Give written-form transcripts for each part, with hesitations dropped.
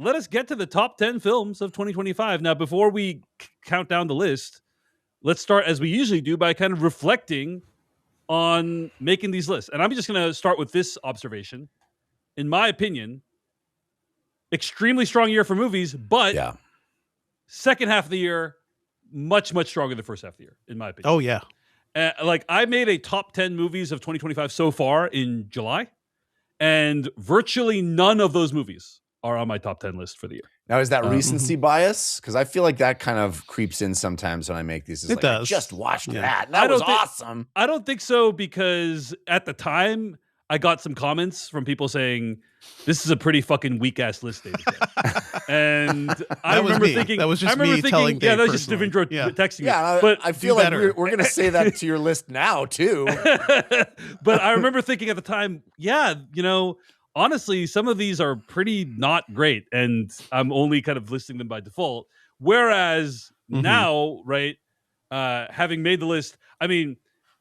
let us get to the top 10 films of 2025. Now, before we count down the list, let's start as we usually do by kind of reflecting on making these lists. And I'm just going to start with this observation. In my opinion, extremely strong year for movies, but second half of the year, much, much stronger than the first half of the year, in my opinion. Oh, yeah. Like, I made a top 10 movies of 2025 so far in July, and virtually none of those movies are on my top 10 list for the year. Now, is that recency bias? Because I feel like that kind of creeps in sometimes when I make these. It's it like, does. I just watched that. And that was awesome. I don't think so, because at the time, I got some comments from people saying, this is a pretty fucking weak-ass list, David. And I remember thinking... That was just me telling Dave. Yeah, that was just Devindra texting me. Yeah, but I feel like we're going to say that to your list now, too. But I remember thinking at the time, honestly, some of these are pretty not great, and I'm only kind of listing them by default. Whereas now, right, having made the list, I mean,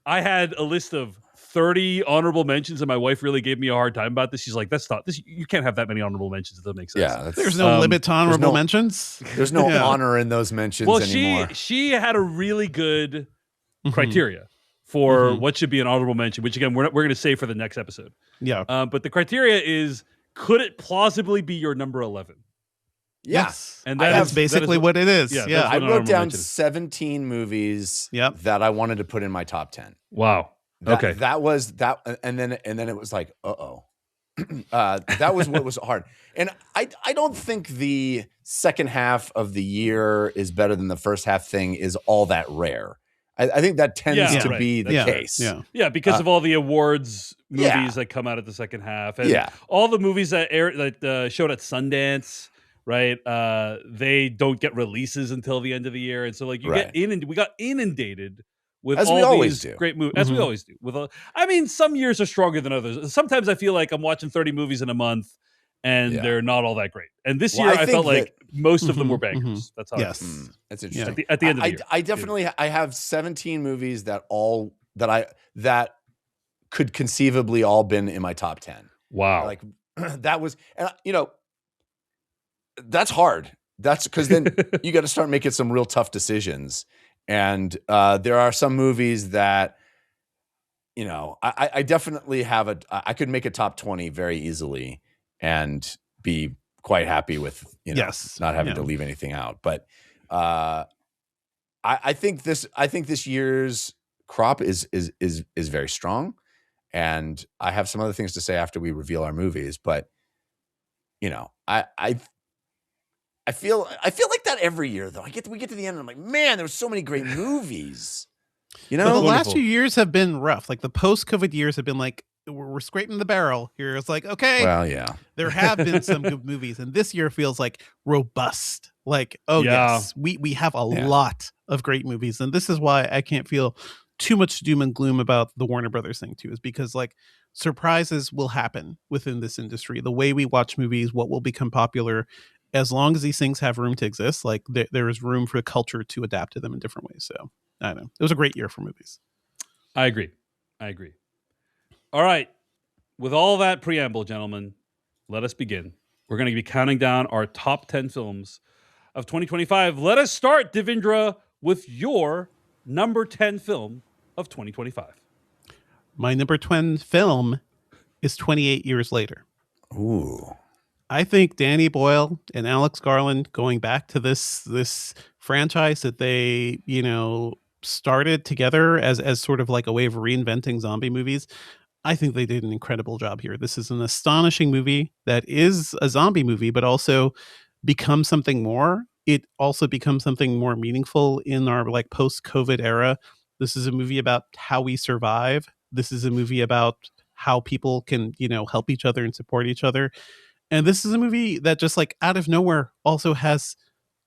I had a list of 30 honorable mentions, and my wife really gave me a hard time about this. She's like, "That's not this. You can't have that many honorable mentions. It doesn't make sense." Yeah, there's no limit to honorable mentions. There's no honor in those mentions anymore. She had a really good criteria for what should be an honorable mention, which again we're going to save for the next episode. Yeah, but the criteria is: could it plausibly be your number 11? Yes, and that's basically what it is. Yeah, I wrote down 17 movies that I wanted to put in my top 10. Wow. Okay, that was that, and then it was like, that was what was hard. And I don't think the second half of the year is better than the first half thing is all that rare. I think that tends to be the case. Yeah, because of all the awards movies that come out at the second half, and all the movies that showed at Sundance. Right, they don't get releases until the end of the year, and so like we got inundated with all these great movies, as we always do. I mean, some years are stronger than others. Sometimes I feel like I'm watching 30 movies in a month, and they're not all that great. And this year, I felt like most of them were bangers. That's how. That's interesting. At the end of the year, I definitely I have 17 movies that could conceivably all been in my top 10. Wow, like that was, and that's hard. That's because then you got to start making some real tough decisions. And there are some movies that, I definitely have I could make a top 20 very easily and be quite happy with, not having to leave anything out. But I think this year's crop is very strong. And I have some other things to say after we reveal our movies, but I feel like that every year though. We get to the end and I'm like, man, there were so many great movies. But the last few years have been rough. Like the post-COVID years have been like, we're scraping the barrel here. It's like, okay, well, there have been some good movies, and this year feels like robust. Like, yes, we have a lot of great movies, and this is why I can't feel too much doom and gloom about the Warner Brothers thing too, is because like surprises will happen within this industry. The way we watch movies, what will become popular. As long as these things have room to exist, like there is room for culture to adapt to them in different ways. So I don't know. It was a great year for movies. I agree. All right. With all that preamble, gentlemen, let us begin. We're going to be counting down our top 10 films of 2025. Let us start, Devindra, with your number 10 film of 2025. My number 10 film is 28 Years Later. Ooh. I think Danny Boyle and Alex Garland going back to this franchise that they, started together as sort of like a way of reinventing zombie movies. I think they did an incredible job here. This is an astonishing movie that is a zombie movie, but also becomes something more. It also becomes something more meaningful in our like post-COVID era. This is a movie about how we survive. This is a movie about how people can, help each other and support each other. And this is a movie that just like out of nowhere also has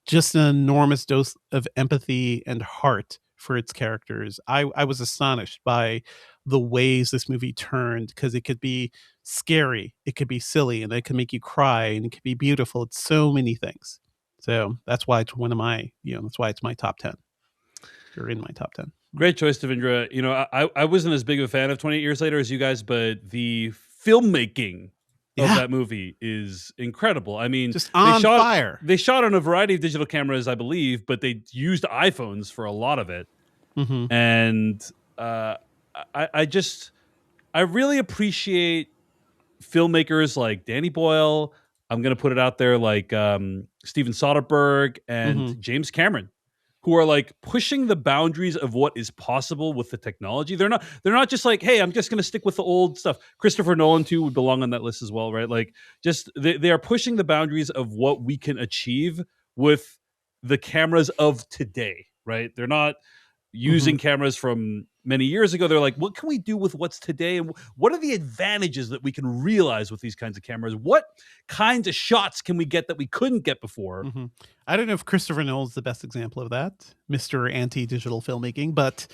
just an enormous dose of empathy and heart for its characters. I was astonished by the ways this movie turned, because it could be scary, it could be silly, and it could make you cry, and it could be beautiful. It's so many things. So that's why it's one of my, that's why it's my top 10. You're in my top 10. Great choice, Devindra. I wasn't as big of a fan of 28 Years Later as you guys, but the filmmaking of that movie is incredible. I mean, just on fire. They shot on a variety of digital cameras, I believe, but they used iPhones for a lot of it. Mm-hmm. And I really appreciate filmmakers like Danny Boyle. I'm going to put it out there, like Steven Soderbergh and James Cameron, who are like pushing the boundaries of what is possible with the technology. They're not just like, hey, I'm just going to stick with the old stuff. Christopher Nolan too would belong on that list as well, right? Like, just they are pushing the boundaries of what we can achieve with the cameras of today, right? They're not using cameras from many years ago. They're like, what can we do with what's today? And what are the advantages that we can realize with these kinds of cameras? What kinds of shots can we get that we couldn't get before? I don't know if Christopher Nolan's the best example of that, Mr. Anti-digital filmmaking, but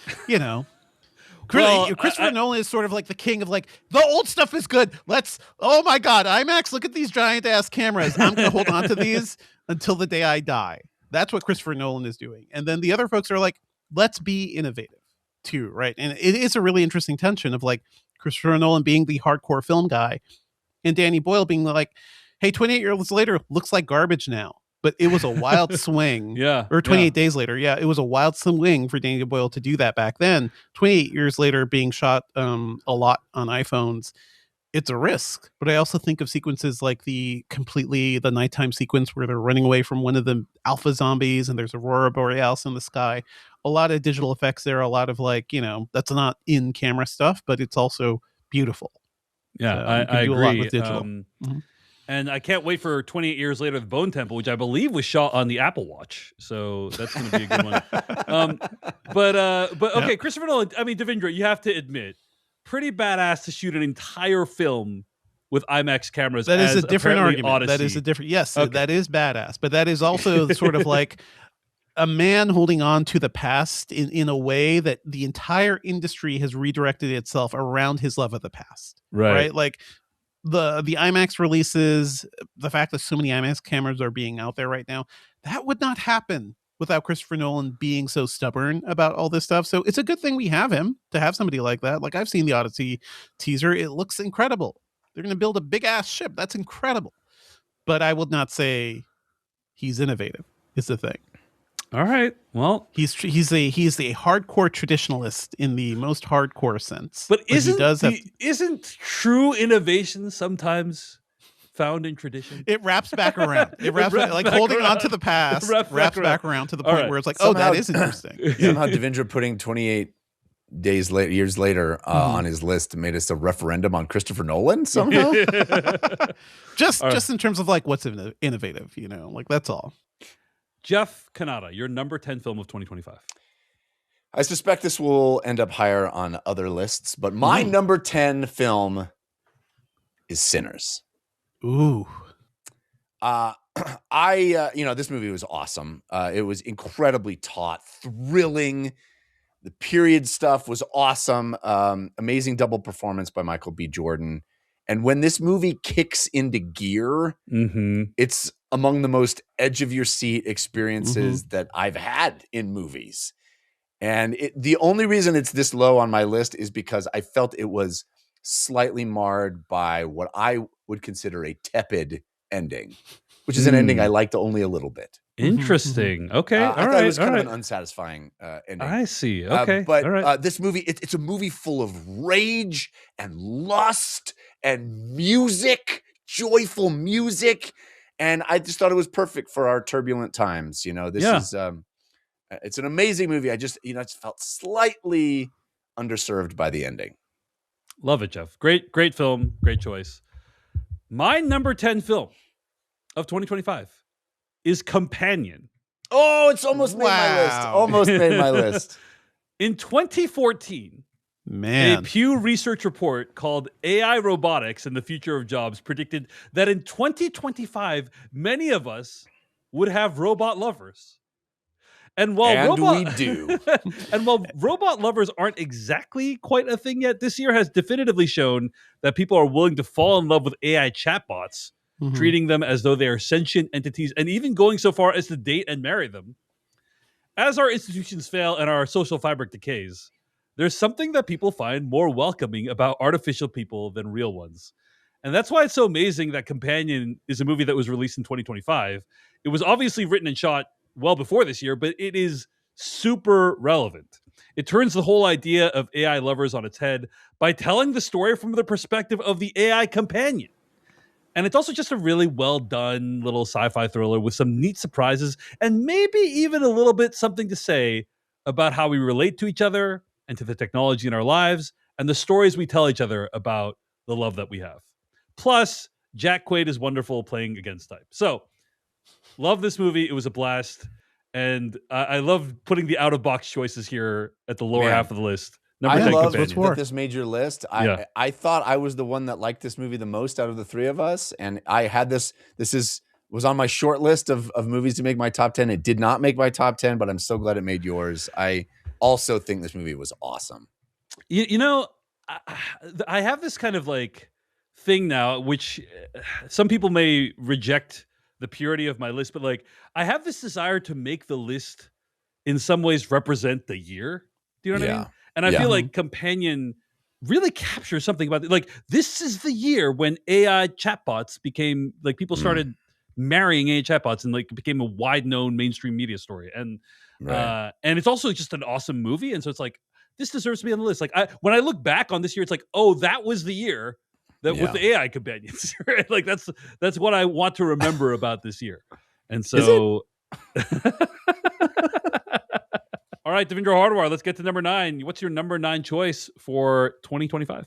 Christopher Nolan is sort of like the king of like, the old stuff is good. Oh my God, IMAX, look at these giant ass cameras. I'm going to hold on to these until the day I die. That's what Christopher Nolan is doing. And then the other folks are like, let's be innovative too, right? And it is a really interesting tension of like Christopher Nolan being the hardcore film guy and Danny Boyle being like, hey, 28 years later looks like garbage now. But it was a wild swing. Or 28 days later. Yeah, it was a wild swing for Danny Boyle to do that back then. 28 years later, being shot a lot on iPhones, it's a risk. But I also think of sequences like the nighttime sequence where they're running away from one of the alpha zombies and there's Aurora Borealis in the sky. A lot of digital effects there, a lot of like, that's not in camera stuff, but it's also beautiful. Yeah, so I agree. A lot with digital. And I can't wait for 28 years later, The Bone Temple, which I believe was shot on the Apple Watch. So that's going to be a good one. But okay, Christopher Nolan, I mean, Devindra, you have to admit, pretty badass to shoot an entire film with IMAX cameras. That is a different argument. Odyssey. That is a different, that is badass. But that is also sort of like a man holding on to the past in a way that the entire industry has redirected itself around his love of the past. Right? Like the IMAX releases, the fact that so many IMAX cameras are being out there right now, that would not happen without Christopher Nolan being so stubborn about all this stuff. So it's a good thing we have him, to have somebody like that. Like, I've seen the Odyssey teaser. It looks incredible. They're going to build a big ass ship. That's incredible. But I would not say he's innovative, is the thing. All right. Well, he's a hardcore traditionalist in the most hardcore sense. But isn't true innovation sometimes found in tradition? It wraps back around. It wraps back, like holding around. On to the past. Wraps back around to the point where it's like, somehow, that is interesting. Somehow Devindra putting 28 years later on his list made us a referendum on Christopher Nolan somehow. just in terms of like what's innovative, like that's all. Jeff Kanata, your number 10 film of 2025. I suspect this will end up higher on other lists, but my number 10 film is Sinners. Ooh. This movie was awesome. It was incredibly taut, thrilling. The period stuff was awesome. Amazing double performance by Michael B. Jordan. And when this movie kicks into gear, it's among the most edge of your seat experiences that I've had in movies. And the only reason it's this low on my list is because I felt it was slightly marred by what I would consider a tepid ending, which is an ending I liked only a little bit. Interesting. Okay. I thought it was kind of an unsatisfying ending. I see. Okay. But this movie, it's a movie full of rage and lust and music, joyful music. And I just thought it was perfect for our turbulent times. This is, it's an amazing movie. I just, just felt slightly underserved by the ending. Love it, Jeff. Great film. Great choice. My number 10 film of 2025 is Companion. Oh, it's almost made my list. Almost made my list. In 2014, a Pew Research report called AI Robotics and the Future of Jobs predicted that in 2025, many of us would have robot lovers. And while we do. And while robot lovers aren't exactly quite a thing yet, this year has definitively shown that people are willing to fall in love with AI chatbots, treating them as though they are sentient entities, and even going so far as to date and marry them. As our institutions fail and our social fabric decays, there's something that people find more welcoming about artificial people than real ones. And that's why it's so amazing that Companion is a movie that was released in 2025. It was obviously written and shot well before this year, but it is super relevant. It turns the whole idea of AI lovers on its head by telling the story from the perspective of the AI companion. And it's also just a really well done little sci-fi thriller with some neat surprises and maybe even a little bit something to say about how we relate to each other and to the technology in our lives and the stories we tell each other about the love that we have. Plus, Jack Quaid is wonderful playing against type. So, love this movie. It was a blast. And I love putting the out-of-box choices here at the lower half of the list. I love that this made your list. Yeah. I thought I was the one that liked this movie the most out of the three of us. And I had this was on my short list of movies to make my top 10. It did not make my top 10, but I'm so glad it made yours. I also think this movie was awesome. You know, I have this kind of like thing now, which some people may reject the purity of my list, but like I have this desire to make the list in some ways represent the year. Do you know what I mean? And I feel like Companion really captures something about it. Like this is the year when AI chatbots became like people started marrying AI chatbots and like it became a wide known mainstream media story. And and it's also just an awesome movie. And so it's like this deserves to be on the list. Like when I look back on this year, it's like, oh, that was the year that with the AI companions. Right? Like that's what I want to remember about this year. And so all right, Devindra Hardwar, let's get to number 9. What's your number 9 choice for 2025?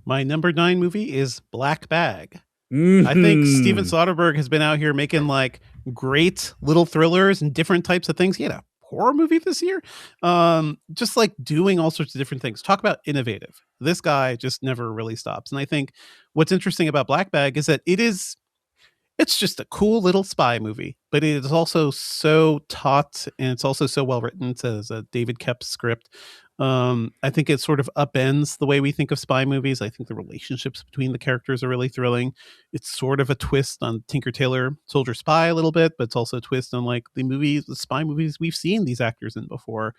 My number 9 movie is Black Bag. I think Steven Soderbergh has been out here making like great little thrillers and different types of things. He had a horror movie this year, just like doing all sorts of different things. Talk about innovative. This guy just never really stops. And I think what's interesting about Black Bag is that it's just a cool little spy movie, but it is also so taut and it's also so well written. It's a David Koepp script. I think it sort of upends the way we think of spy movies. I think the relationships between the characters are really thrilling. It's sort of a twist on Tinker Tailor Soldier Spy a little bit, but it's also a twist on like the spy movies we've seen these actors in before.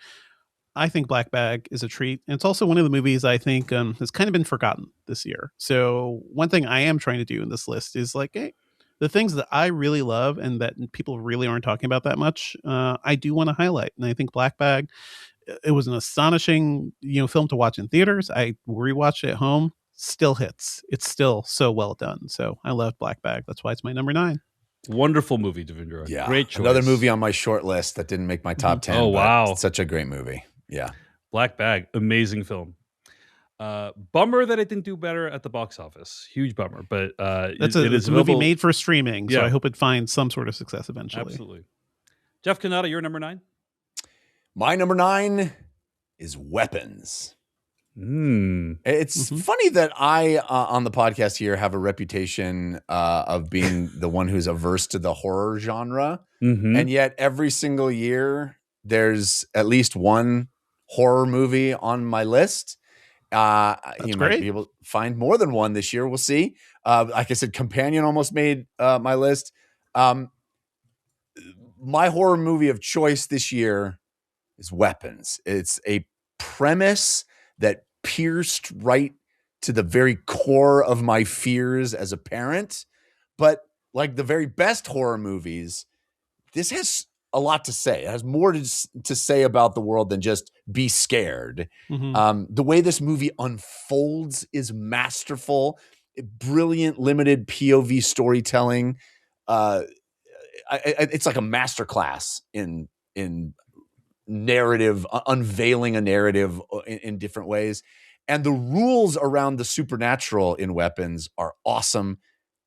I think Black Bag is a treat. And it's also one of the movies I think has kind of been forgotten this year. So one thing I am trying to do in this list is like, hey, the things that I really love and that people really aren't talking about that much, I do want to highlight. And I think Black Bag, it was an astonishing, film to watch in theaters. I rewatched it at home, still hits. It's still so well done. So I love Black Bag. That's why it's my number 9. Wonderful movie, Devindra. Yeah, great choice. Another movie on my short list that didn't make my top 10. Oh wow, such a great movie. Yeah, Black Bag, amazing film. Bummer that it didn't do better at the box office. Huge bummer, but it's a movie made for streaming, so I hope it finds some sort of success eventually. Absolutely. Jeff Kanata, your number 9? My number 9 is Weapons. It's funny that I, on the podcast here, have a reputation of being the one who's averse to the horror genre. And yet every single year, there's at least one horror movie on my list. You might be able to find more than one this year. We'll see. Like I said, Companion almost made my list. My horror movie of choice this year is Weapons. It's a premise that pierced right to the very core of my fears as a parent. But like the very best horror movies, this has a lot to say. It has more to say about the world than just be scared. The way this movie unfolds is masterful. Brilliant, limited POV storytelling. It's like a masterclass in narrative, unveiling a narrative in different ways. And the rules around the supernatural in Weapons are awesome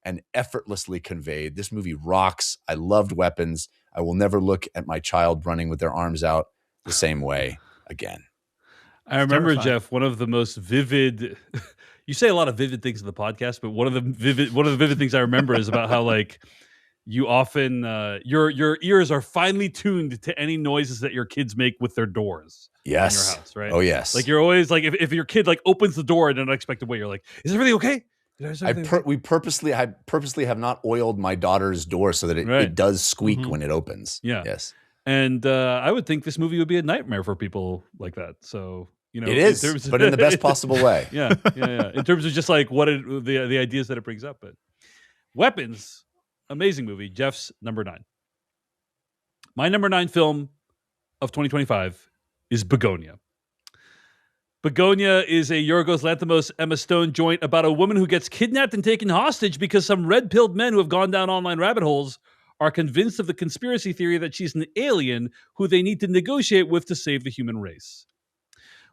and effortlessly conveyed. This movie rocks. I loved Weapons. I will never look at my child running with their arms out the same way again. I remember, Jeff, one of the most vivid, you say a lot of vivid things in the podcast, but one of the vivid things I remember is about how like you often, your ears are finely tuned to any noises that your kids make with their doors. Yes. In your house, right? Oh yes. Like you're always like, if your kid like opens the door in an unexpected way, you're like, is everything okay? I purposely have not oiled my daughter's door so that it does squeak when it opens. Yeah. Yes. And I would think this movie would be a nightmare for people like that. So You know, it is, but in the best possible way. Yeah. In terms of just like the ideas that it brings up. But Weapons, amazing movie. Jeff's number 9. My number 9 film of 2025 is Begonia. Begonia is a Yorgos Lanthimos Emma Stone joint about a woman who gets kidnapped and taken hostage because some red-pilled men who have gone down online rabbit holes are convinced of the conspiracy theory that she's an alien who they need to negotiate with to save the human race.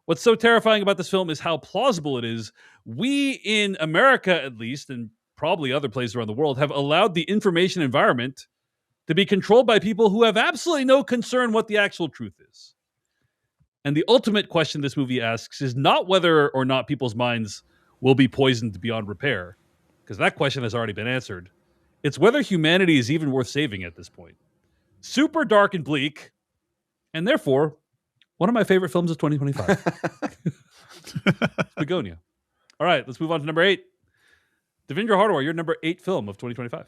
What's so terrifying about this film is how plausible it is. We in America, at least, and probably other places around the world, have allowed the information environment to be controlled by people who have absolutely no concern what the actual truth is. And the ultimate question this movie asks is not whether or not people's minds will be poisoned beyond repair, because that question has already been answered. It's whether humanity is even worth saving at this point. Super dark and bleak, and therefore, one of my favorite films of 2025. Begonia. All right, let's move on to number 8. Devindra Hardawar, your number 8 film of 2025.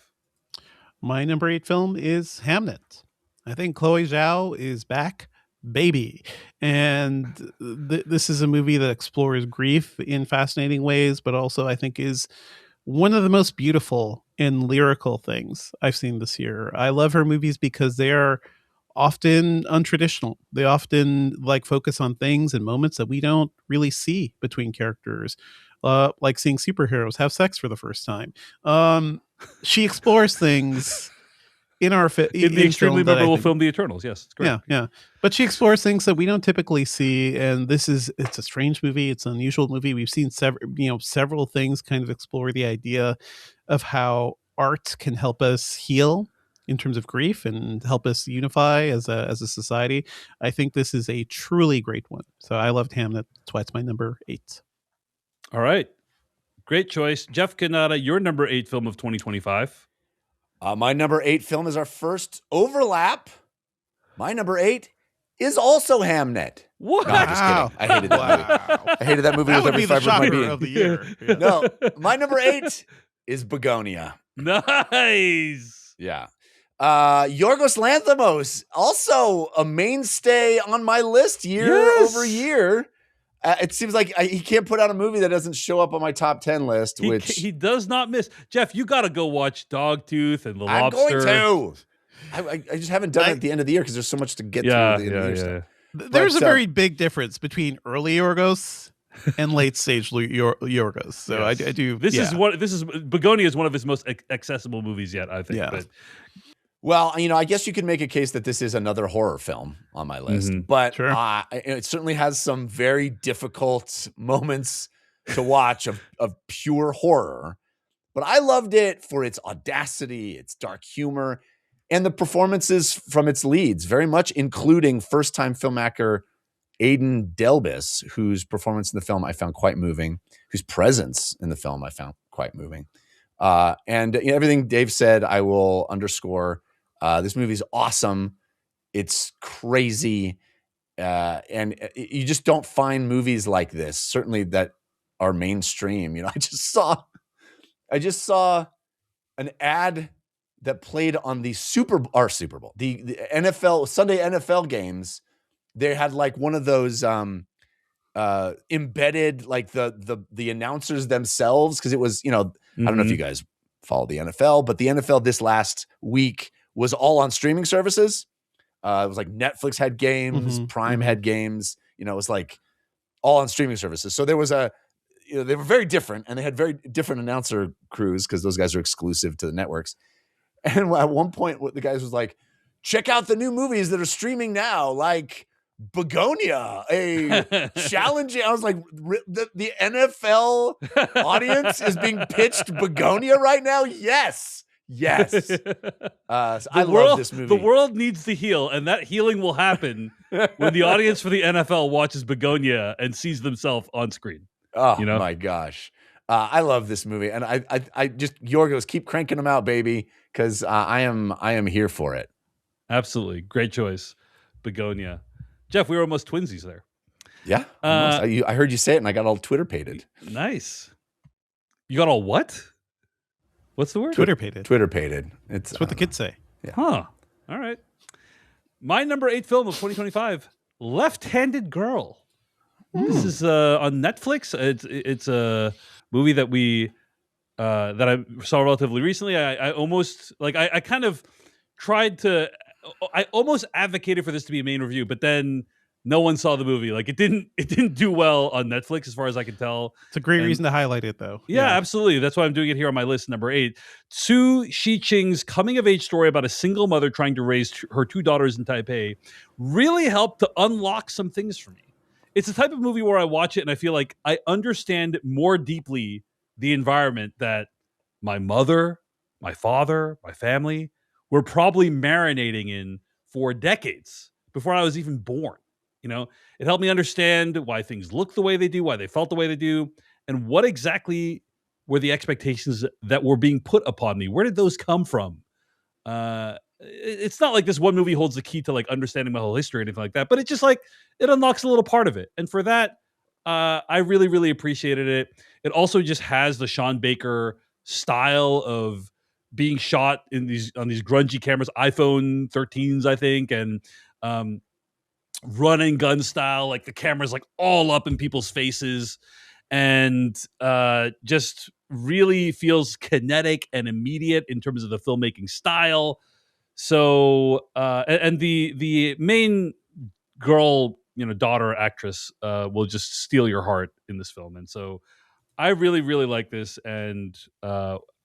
My number 8 film is Hamnet. I think Chloe Zhao is back, baby. And this is a movie that explores grief in fascinating ways, but also I think is one of the most beautiful and lyrical things I've seen this year. I love her movies because they are often untraditional. They often focus on things and moments that we don't really see between characters, like seeing superheroes have sex for the first time. She explores things in the extremely memorable film The Eternals. Yes, it's great. Yeah. But she explores things that we don't typically see, and it's a strange movie. It's an unusual movie. We've seen several things kind of explore the idea of how art can help us heal in terms of grief and help us unify as a society. I think this is a truly great one. So I loved Hamnet. That's why it's my number 8. All right. Great choice. Jeff Kanata, your number 8 film of 2025. My number 8 film is our first overlap. My number 8 is also Hamnet. What? No, I'm just kidding. I hated that movie. I hated that movie with every fiber of my being. Of the year. Yeah. No, my number 8 is Begonia. Nice. Yeah. Yorgos Lanthimos, also a mainstay on my list year over year. It seems like he can't put out a movie that doesn't show up on my top 10 list, which he does not miss. Jeff, you got to go watch Dogtooth and The Lobster. I'm going to. I just haven't done it at the end of the year because there's so much to get through at the end of the year. There's a very big difference between early Yorgos and late stage Yorgos. So yes. I do. Begonia is one of his most accessible movies yet, I think. Yeah. But well, I guess you could make a case that this is another horror film on my list, but sure. It certainly has some very difficult moments to watch of pure horror. But I loved it for its audacity, its dark humor, and the performances from its leads, very much including first-time filmmaker Aidan Delbis, whose performance in the film I found quite moving, whose presence in the film I found quite moving. And everything Dave said, I will underscore. This movie is awesome. It's crazy. And you just don't find movies like this, certainly that are mainstream. I just saw an ad that played on the Super Bowl, the NFL, Sunday NFL games. They had one of those embedded, the announcers themselves. Cause it was, I don't know if you guys follow the NFL, but the NFL this last week was all on streaming services. It was Netflix had games, Prime had games, it was all on streaming services. So there was they were very different, and they had very different announcer crews because those guys are exclusive to the networks. And at one point, what the guys was like, check out the new movies that are streaming now, like Begonia, a challenging. I was like, the NFL audience is being pitched Begonia right now? Yes. So I love this movie. The world needs to heal, and that healing will happen when the audience for the NFL watches Begonia and sees themselves on screen. Oh my gosh. I love this movie, and I just Yorgos, keep cranking them out, baby, because I am here for it. Absolutely, great choice, Begonia. Jeff, we were almost twinsies there. Yeah, I heard you say it, and I got all Twitter-pated. Nice. You got all what? What's the word? Twitter-pated. Twitter-pated. It's what the kids say. Yeah. Huh. All right. My number 8 film of 2025, Left-Handed Girl. This is on Netflix. It's a movie that that I saw relatively recently. I almost I kind of tried to. I almost advocated for this to be a main review, but then no one saw the movie. Like it didn't do well on Netflix, as far as I can tell. It's a great reason to highlight it, though. Yeah, absolutely. That's why I'm doing it here on my list, number 8. Su Shiqing's coming-of-age story about a single mother trying to raise her 2 daughters in Taipei really helped to unlock some things for me. It's the type of movie where I watch it and I feel like I understand more deeply the environment that my mother, my father, my family were probably marinating in for decades before I was even born. It helped me understand why things look the way they do, why they felt the way they do, and what exactly were the expectations that were being put upon me. Where did those come from? It's not like this one movie holds the key to like understanding my whole history or anything like that, but it just it unlocks a little part of it. And for that, I really, really appreciated it. It also just has the Sean Baker style of being shot on these grungy cameras, iPhone 13s, I think, and run and gun style, like the camera's like all up in people's faces, and just really feels kinetic and immediate in terms of the filmmaking style. So and the main girl, daughter actress will just steal your heart in this film. And so I really, really like this and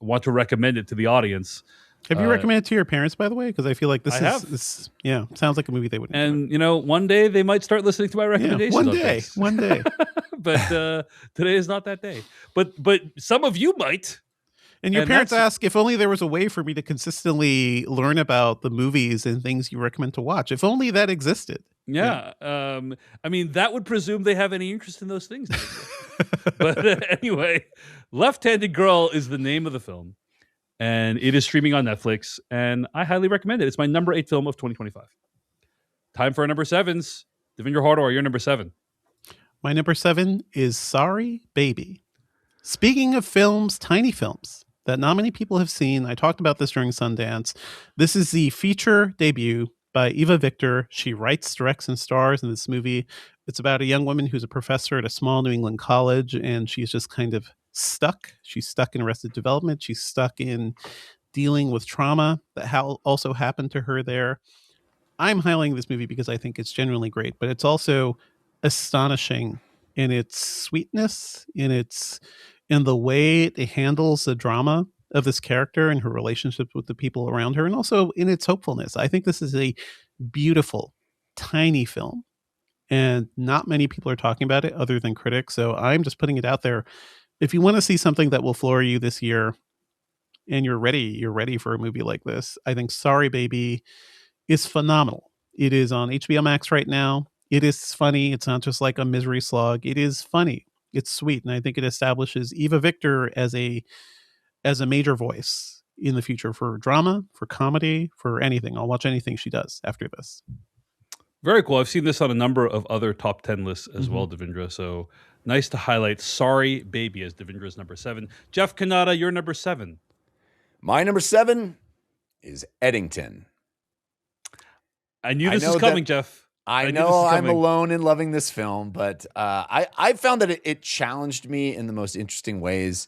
want to recommend it to the audience. Have you recommended it to your parents, by the way? Because I feel like this sounds like a movie they would enjoy. And, one day they might start listening to my recommendations. One day. But today is not that day. But some of you might. And your parents ask, if only there was a way for me to consistently learn about the movies and things you recommend to watch. If only that existed. Yeah. I mean, that would presume they have any interest in those things. But anyway, Left-Handed Girl is the name of the film. And it is streaming on Netflix. And I highly recommend it. It's my number 8 film of 2025. Time for our number 7s. Devindra Hardawar, your number 7. My number 7 is Sorry, Baby. Speaking of films, tiny films that not many people have seen. I talked about this during Sundance. This is the feature debut by Eva Victor. She writes, directs, and stars in this movie. It's about a young woman who's a professor at a small New England college, and she's just kind of stuck. She's stuck in Arrested Development. She's stuck in dealing with trauma that also happened to her there. I'm highlighting this movie because I think it's genuinely great, but it's also astonishing in its sweetness, in the way it handles the drama of this character and her relationships with the people around her, and also in its hopefulness. I think this is a beautiful, tiny film, and not many people are talking about it other than critics. So I'm just putting it out there. If you want to see something that will floor you this year and you're ready for a movie like this, I think Sorry Baby is phenomenal. It is on HBO Max right now. It is funny. It's not just like a misery slog. It is funny. It's sweet. And I think it establishes Eva Victor as a major voice in the future for drama, for comedy, for anything. I'll watch anything she does after this. Very cool. I've seen this on a number of other top 10 lists as well, Devindra. So nice to highlight Sorry Baby as Devindra's number 7. Jeff Kanata, your number 7. My number 7 is Eddington. I knew this was coming, Jeff. I know I'm alone in loving this film, but I found that it challenged me in the most interesting ways.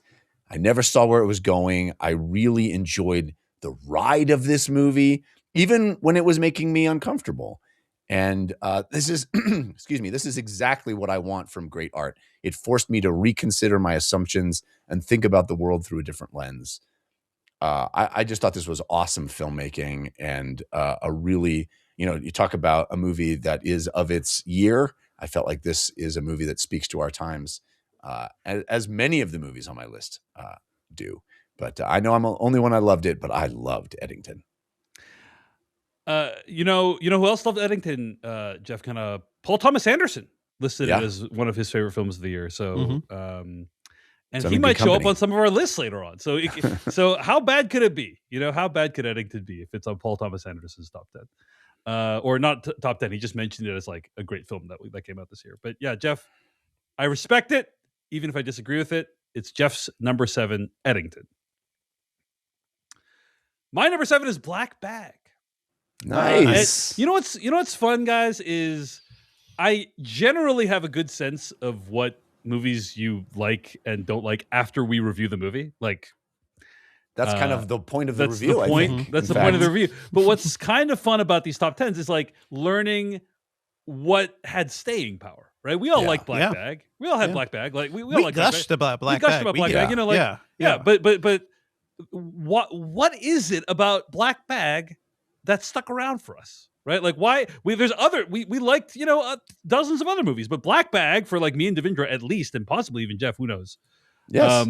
I never saw where it was going. I really enjoyed the ride of this movie, even when it was making me uncomfortable. And this is, this is exactly what I want from great art. It forced me to reconsider my assumptions and think about the world through a different lens. I just thought this was awesome filmmaking and a really, you talk about a movie that is of its year. I felt like this is a movie that speaks to our times, as many of the movies on my list do. But I know I'm the only one I loved it, but I loved Eddington. You know who else loved Eddington? Jeff, kind of Paul Thomas Anderson listed it as one of his favorite films of the year. So, and he might show up on some of our lists later on. So, so how bad could it be? How bad could Eddington be if it's on Paul Thomas Anderson's top 10? Or not top 10. He just mentioned it as like a great film that came out this year. But yeah, Jeff, I respect it, even if I disagree with it. It's Jeff's number 7, Eddington. My number 7 is Black Bag. Nice. You know what's fun, guys, is I generally have a good sense of what movies you like and don't like after we review the movie. Like, that's kind of the point of the that's review. the point. I think That's the point of the review. But what's kind of fun about these top 10s is like learning what had staying power. Right? We all like Black Bag. We all had Black Bag. Like we all like gushed about Black Bag. We gushed about Black Bag. You know, like But what is it about Black Bag that stuck around for us? Right, like why there's other we liked dozens of other movies, but Black Bag for like me and Devindra at least, and possibly even Jeff, who knows? Yes,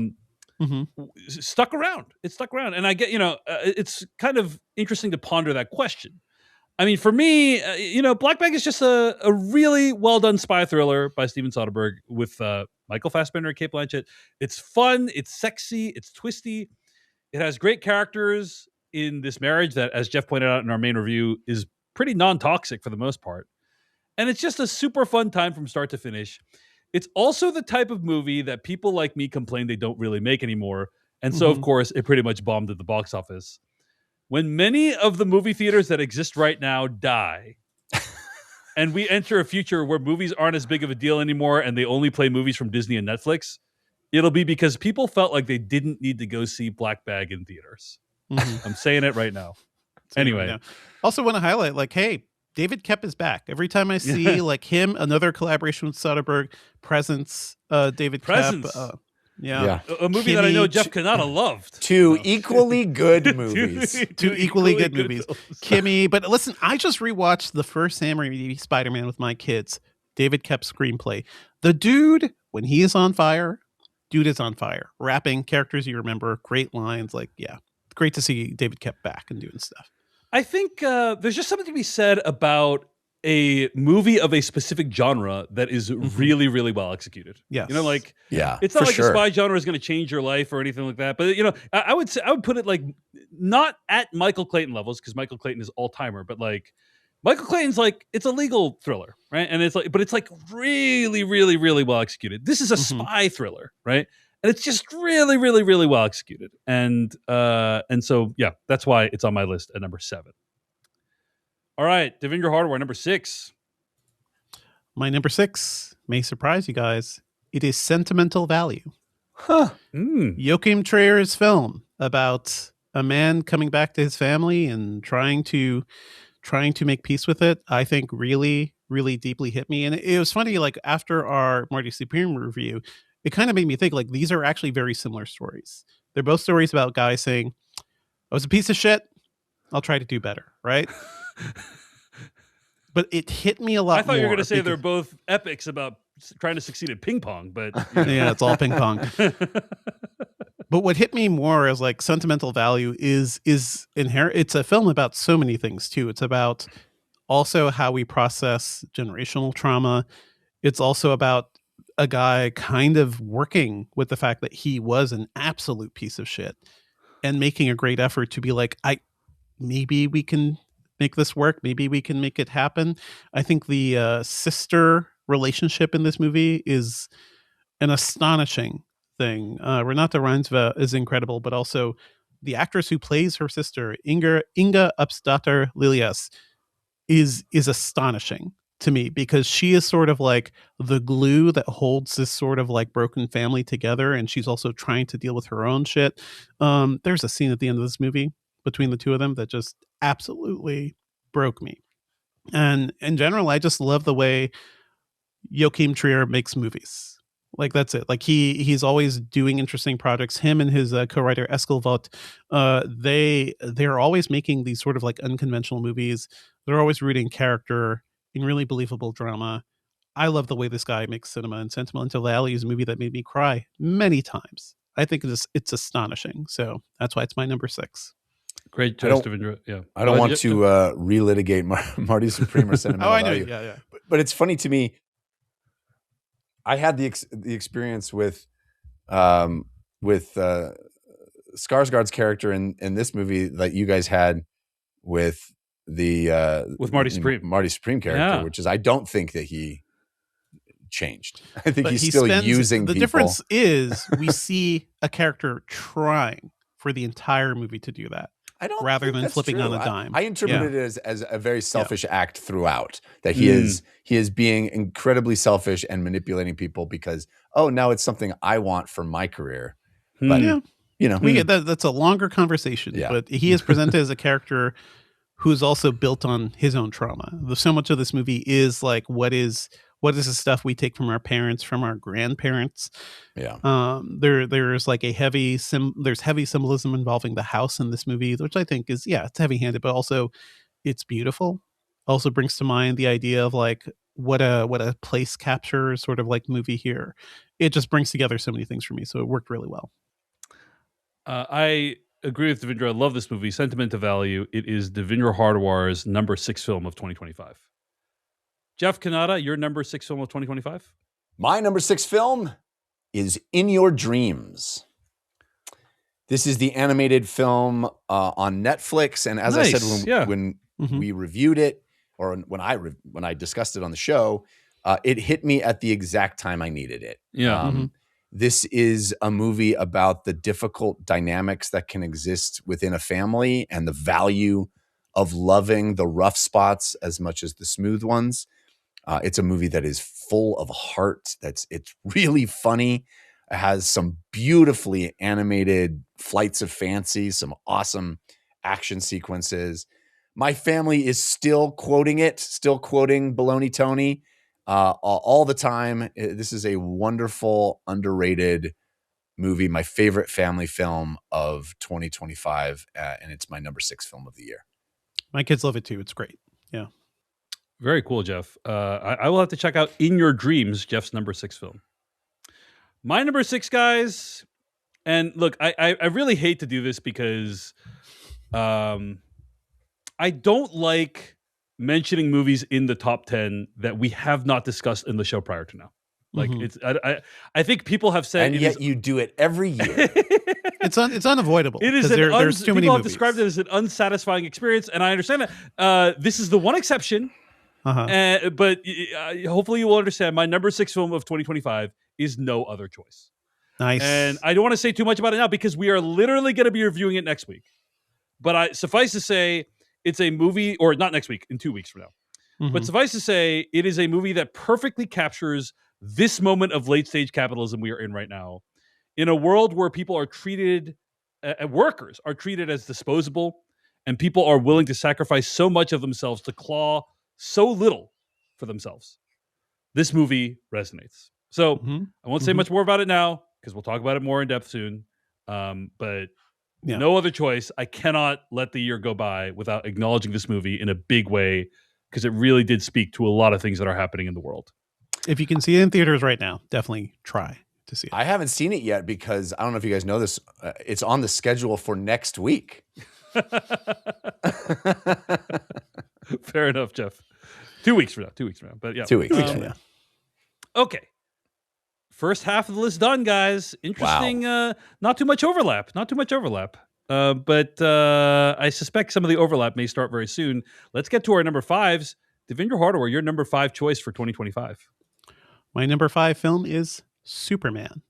stuck around. It stuck around, and I get it's kind of interesting to ponder that question. I mean, for me, Black Bag is just a really well done spy thriller by Steven Soderbergh with Michael Fassbender and Cate Blanchett. It's fun, it's sexy, it's twisty. It has great characters in this marriage that, as Jeff pointed out in our main review, is pretty non-toxic for the most part. And it's just a super fun time from start to finish. It's also the type of movie that people like me complain they don't really make anymore. And so, of course, it pretty much bombed at the box office. When many of the movie theaters that exist right now die, and we enter a future where movies aren't as big of a deal anymore and they only play movies from Disney and Netflix, it'll be because people felt like they didn't need to go see Black Bag in theaters. I'm saying it right now. Anyway. Also want to highlight, like, hey, David Koepp is back. Every time I see like him, another collaboration with Soderbergh, Presence, David Koepp. A movie that I know Jeff Kanata loved. Two equally good movies. Two equally good movies. Kimmy. But listen, I just rewatched the first Sam Raimi Spider-Man with my kids. David Koepp screenplay. The dude, when he is on fire, dude is on fire. Rapping characters you remember, great lines. Like, great to see David Koepp back and doing stuff. I think there's just something to be said about a movie of a specific genre that is really, really well executed. Yes. It's not like the spy genre is going to change your life or anything like that. But I would put it like not at Michael Clayton levels, because Michael Clayton is all timer, but like Michael Clayton's like, it's a legal thriller, right? And it's like, but it's like really, really, really well executed. This is a spy thriller, right? And it's just really, really, really well executed. And so, that's why it's on my list at number 7. All right, Devindra Hardawar, number 6. My number 6 may surprise you guys. It is Sentimental Value. Joachim Trier's film about a man coming back to his family and trying to make peace with it. I think really, really deeply hit me. And it was funny, like after our Marty Supreme review, it kind of made me think like these are actually very similar stories. They're both stories about guys saying, I was a piece of shit, I'll try to do better, right? But it hit me a lot more. I thought you were going to say they're both epics about trying to succeed at ping pong, but yeah, it's all ping pong. But what hit me more is like Sentimental Value is inherent. It's a film about so many things too. It's about also how we process generational trauma. It's also about a guy kind of working with the fact that he was an absolute piece of shit and making a great effort to be like, maybe we can make this work. Maybe we can make it happen. I think the sister relationship in this movie is an astonishing thing. Renate Reinsve is incredible, but also the actress who plays her sister, Inga Upsdatter Lilias, is astonishing to me, because she is sort of like the glue that holds this sort of like broken family together, and she's also trying to deal with her own shit. There's a scene at the end of this movie between the two of them that just absolutely broke me. And in general, I just love the way Joachim Trier makes movies. Like that's it. Like he's always doing interesting projects. Him and his co-writer Eskil Vogt, they're always making these sort of like unconventional movies. They're always rooting character in really believable drama. I love the way this guy makes cinema, and Sentimental Value is a movie that made me cry many times. I think it's astonishing. So that's why it's my number 6. Great choice, Devindra. Yeah, I don't want to relitigate Marty Supreme or Sentimental Value. Yeah. But it's funny to me. I had the experience with Skarsgård's character in this movie that you guys had with with Marty Supreme character, which is I don't think that he changed. I think he's still using the people. Difference is we see a character trying for the entire movie to do that. I don't rather think than that's flipping true. on a dime. I interpreted it as a very selfish act throughout, that he is being incredibly selfish and manipulating people because, now it's something I want for my career. But we get that. That's a longer conversation, but he is presented as a character who's also built on his own trauma. So much of this movie is like, what is the stuff we take from our parents, from our grandparents? There's like there's heavy symbolism involving the house in this movie, which I think is, it's heavy-handed, but also it's beautiful. Also brings to mind the idea of like what a place capture sort of like movie here. It just brings together so many things for me. So it worked really well. I agree with Devindra. I love this movie. Sentiment to value. It is Devindra Hardwar's number 6 film of 2025. Jeff Kanata, your number 6 film of 2025? My number 6 film is In Your Dreams. This is the animated film on Netflix, and as I said when we reviewed it, or when I discussed it on the show, it hit me at the exact time I needed it. This is a movie about the difficult dynamics that can exist within a family and the value of loving the rough spots as much as the smooth ones. It's a movie that is full of heart. It's really funny. It has some beautifully animated flights of fancy, some awesome action sequences. My family is still quoting Baloney Tony all the time. This is a wonderful, underrated movie, my favorite family film of 2025, and it's my number 6 film of the year. My kids love it too. It's great. Yeah. Very cool, Jeff. I will have to check out In Your Dreams, Jeff's number 6 film. My number 6, guys, and look, I really hate to do this because I don't like mentioning movies in the top 10 that we have not discussed in the show prior to now. Like I think people have said, and yet you do it every year. It's unavoidable. It is there's too many people have movies. described it as an unsatisfying experience, and I understand that. This is the one exception. But hopefully you will understand my number 6 film of 2025 is No Other Choice. Nice. And I don't want to say too much about it now because we are literally going to be reviewing it next week. But suffice to say, it's a movie, or not next week, in 2 weeks from now. But suffice to say, it is a movie that perfectly captures this moment of late stage capitalism we are in right now, in a world where people are treated, workers are treated as disposable, and people are willing to sacrifice so much of themselves to claw so little for themselves. This movie resonates. So I won't say much more about it now because we'll talk about it more in depth soon. But No Other Choice. I cannot let the year go by without acknowledging this movie in a big way because it really did speak to a lot of things that are happening in the world. If you can see it in theaters right now, definitely try to see it. I haven't seen it yet because I don't know if you guys know this. It's on the schedule for next week. Fair enough, Jeff. 2 weeks from now. 2 weeks from now. But yeah. 2 weeks. Okay. First half of the list done, guys. Interesting. Wow. Not too much overlap. But I suspect some of the overlap may start very soon. Let's get to our number 5s. Devindra Hardwar, your number 5 choice for 2025. My number 5 film is Superman.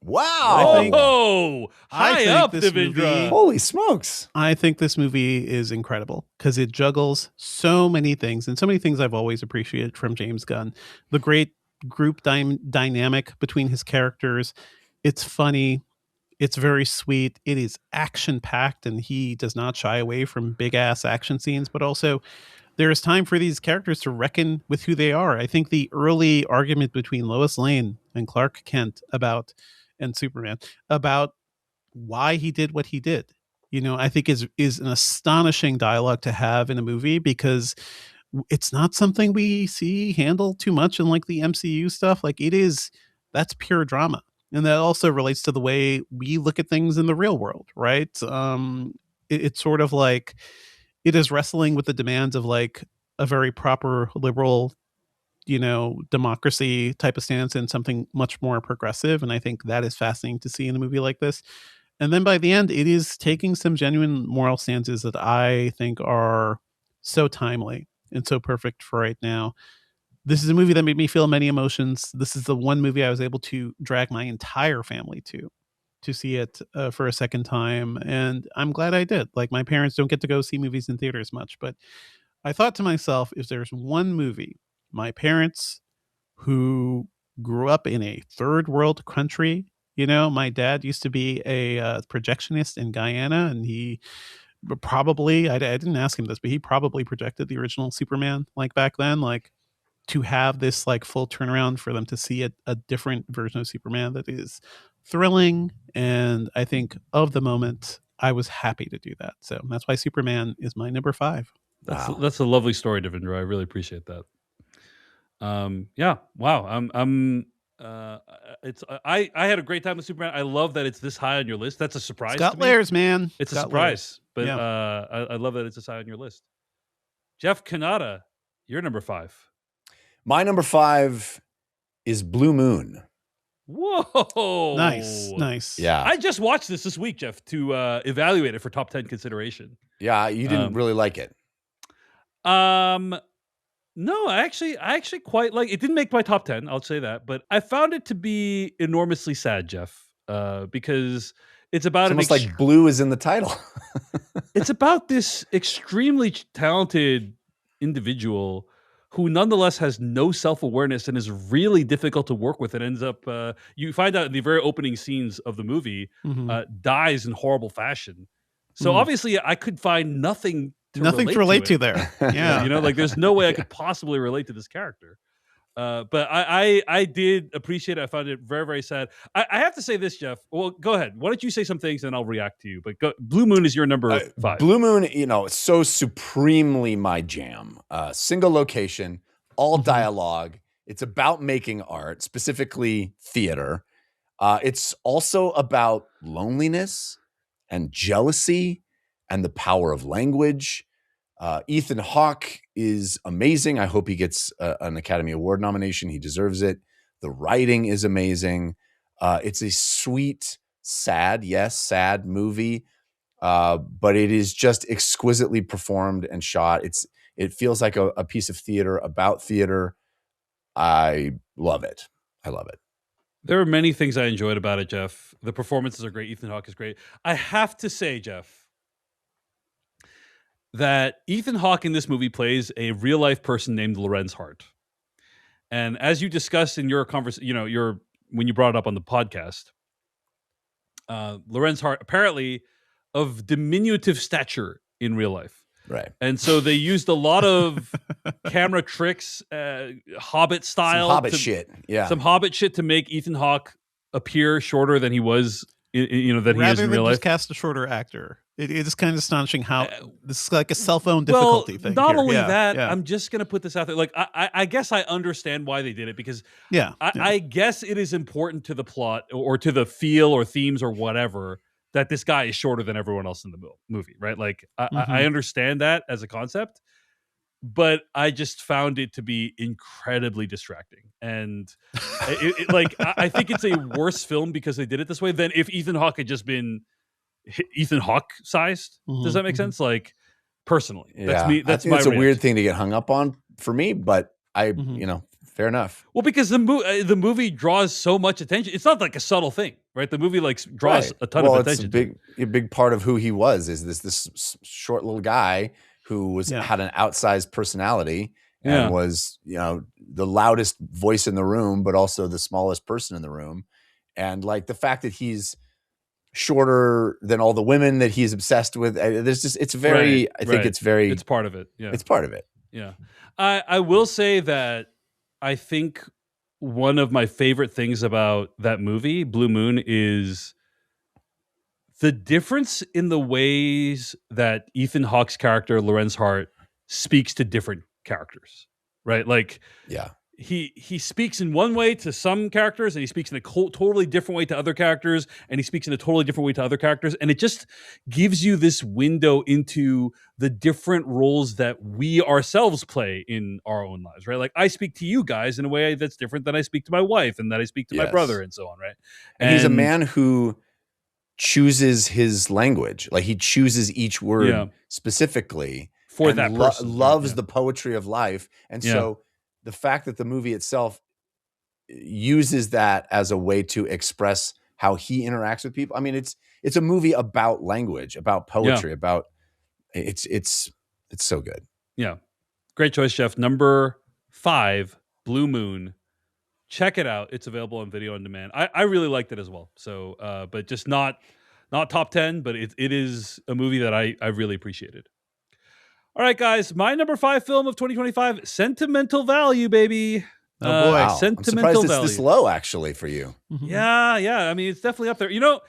Wow. High up, Devindra. Holy smokes. I think this movie is incredible because it juggles so many things, and so many things I've always appreciated from James Gunn. The great group dynamic between his characters. It's funny. It's very sweet. It is action-packed, and he does not shy away from big-ass action scenes, but also there is time for these characters to reckon with who they are. I think the early argument between Lois Lane and Clark Kent and Superman about why he did what he did, I think is an astonishing dialogue to have in a movie because it's not something we see handled too much in like the MCU stuff. Like that's pure drama. And that also relates to the way we look at things in the real world, right? It's sort of like it is wrestling with the demands of like a very proper liberal, democracy type of stance and something much more progressive. And I think that is fascinating to see in a movie like this. And then by the end, it is taking some genuine moral stances that I think are so timely and so perfect for right now. This is a movie that made me feel many emotions. This is the one movie I was able to drag my entire family to. to see it for a second time, and I'm glad I did. Like, my parents don't get to go see movies in theaters much, but I thought to myself, if there's one movie my parents, who grew up in a third world country, my dad used to be a projectionist in Guyana, and he probably, I didn't ask him this, but he probably projected the original Superman, like, back then, like, to have this, like, full turnaround for them to see a different version of Superman that is thrilling. And I think of the moment, I was happy to do that. So that's why Superman is my number 5. That's a lovely story, Devindra. I really appreciate that. Yeah. Wow. I had a great time with Superman. I love that it's this high on your list. That's a surprise. It's got to me. layers, man. It's a surprise, but I love that it's this high on your list. Jeff Kanata, you're number 5. My number 5 is Blue Moon. Whoa. Nice. Yeah. I just watched this week, Jeff, to evaluate it for top 10 consideration. Yeah, you didn't really like it. No, I actually quite like it. Didn't make my top 10, I'll say that, but I found it to be enormously sad, Jeff, because it's about almost like blue is in the title. It's about this extremely talented individual who nonetheless has no self-awareness and is really difficult to work with, and ends up, you find out in the very opening scenes of the movie, dies in horrible fashion. So obviously I could find nothing to relate to there. Yeah. Like, there's no way I could possibly relate to this character. But I did appreciate it. I found it very, very sad. I have to say this, Jeff. Well, go ahead. Why don't you say some things and I'll react to you. But Blue Moon is your number 5. Blue Moon, it's so supremely my jam. Single location, all dialogue. It's about making art, specifically theater. It's also about loneliness and jealousy and the power of language. Ethan Hawke is amazing. I hope he gets an Academy Award nomination. He deserves it. The writing is amazing. It's a sweet, sad movie, but it is just exquisitely performed and shot. It feels like a piece of theater about theater. I love it. There are many things I enjoyed about it, Jeff. The performances are great. Ethan Hawke is great. I have to say, Jeff, that Ethan Hawke in this movie plays a real life person named Lorenz Hart. And as you discussed in your conversation, when you brought it up on the podcast, Lorenz Hart apparently of diminutive stature in real life. Right. And so they used a lot of camera tricks, Hobbit style. Some Hobbit shit. Yeah. Some Hobbit shit to make Ethan Hawke appear shorter than he was, than he is in real life. Rather than just cast a shorter actor. It is kind of astonishing how this is like a cell phone difficulty thing. Not only that, I'm just going to put this out there. Like, I guess I understand why they did it, because I guess it is important to the plot or to the feel or themes or whatever that this guy is shorter than everyone else in the movie, right? Like, I understand that as a concept, but I just found it to be incredibly distracting. And I think it's a worse film because they did it this way than if Ethan Hawke had just been Ethan Hawke sized. Does that make sense? Like, personally, that's me. That's my. It's a weird thing to get hung up on for me, but fair enough. Well, because the movie draws so much attention. It's not like a subtle thing, right? The movie draws a ton of attention. It's a big part of who he was. Is this short little guy who had an outsized personality and was the loudest voice in the room, but also the smallest person in the room, and like the fact that he's shorter than all the women that he's obsessed with. There's just, it's very, I think it's very, it's part of it. Yeah. It's part of it. Yeah. I will say that I think one of my favorite things about that movie, Blue Moon, is the difference in the ways that Ethan Hawke's character, Lorenz Hart, speaks to different characters, right? Like, he speaks in one way to some characters, and he speaks in a totally different way to other characters, and he speaks in a totally different way to other characters. And it just gives you this window into the different roles that we ourselves play in our own lives, right? Like, I speak to you guys in a way that's different than I speak to my wife and that I speak to my brother and so on, right? And he's a man who chooses his language. Like, he chooses each word specifically for that person. Loves the poetry of life. And so the fact that the movie itself uses that as a way to express how he interacts with people. I mean, it's a movie about language, about poetry, about it's so good. Yeah. Great choice, Jeff. Number 5, Blue Moon. Check it out. It's available on video on demand. I really liked it as well. So, but just not top 10, but it is a movie that I really appreciated. All right, guys. My number 5 film of 2025, Sentimental Value, baby. Oh boy, wow. Sentimental I'm surprised Value. it's this low actually for you. Mm-hmm. Yeah. I mean, it's definitely up there. You know,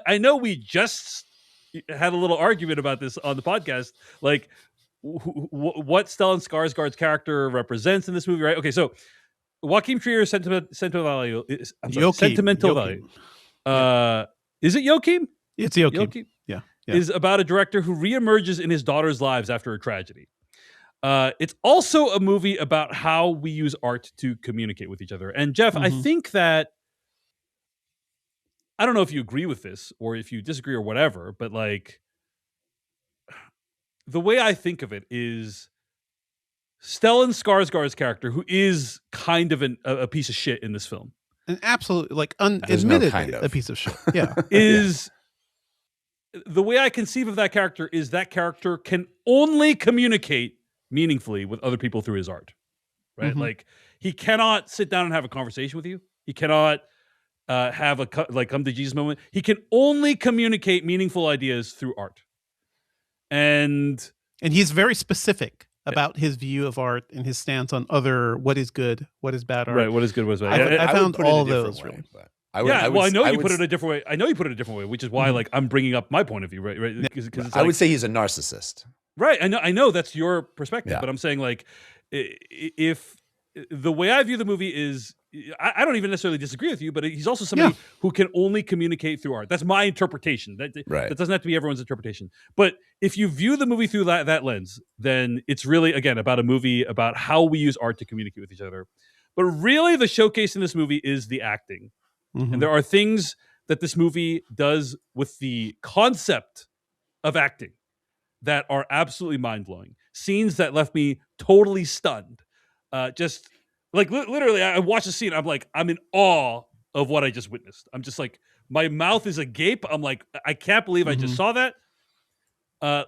I know we just had a little argument about this on the podcast, like what Stellan Skarsgård's character represents in this movie, right? Okay, so Joaquin Trier's Sentimental Value is Sentimental Value. Is it Joaquin? It's Joaquin. Yeah. Is about a director who reemerges in his daughter's lives after a tragedy. It's also a movie about how we use art to communicate with each other. And Jeff, I think that, I don't know if you agree with this or if you disagree or whatever, but like the way I think of it is Stellan Skarsgård's character, who is kind of a piece of shit in this film. An absolute, like, admittedly a piece of shit. Yeah. Is the way I conceive of that character is that character can only communicate meaningfully with other people through his art, right? Like he cannot sit down and have a conversation with you. He cannot have a come to Jesus moment. He can only communicate meaningful ideas through art. And he's very specific about his view of art and his stance on what is good, what is bad art. Right, what is good, what is bad. I found all those really. I know you put it a different way. I know you put it a different way, which is why like I'm bringing up my point of view, right? Because I would say he's a narcissist. Right. I know that's your perspective, but I'm saying like if the way I view the movie is, I don't even necessarily disagree with you, but he's also somebody who can only communicate through art. That's my interpretation. That doesn't have to be everyone's interpretation. But if you view the movie through that lens, then it's really, again, about a movie about how we use art to communicate with each other. But really the showcase in this movie is the acting. And there are things that this movie does with the concept of acting that are absolutely mind-blowing. Scenes that left me totally stunned. Just like literally, I watched the scene. I'm like, I'm in awe of what I just witnessed. I'm just like, my mouth is agape. I'm like, I can't believe I just saw that.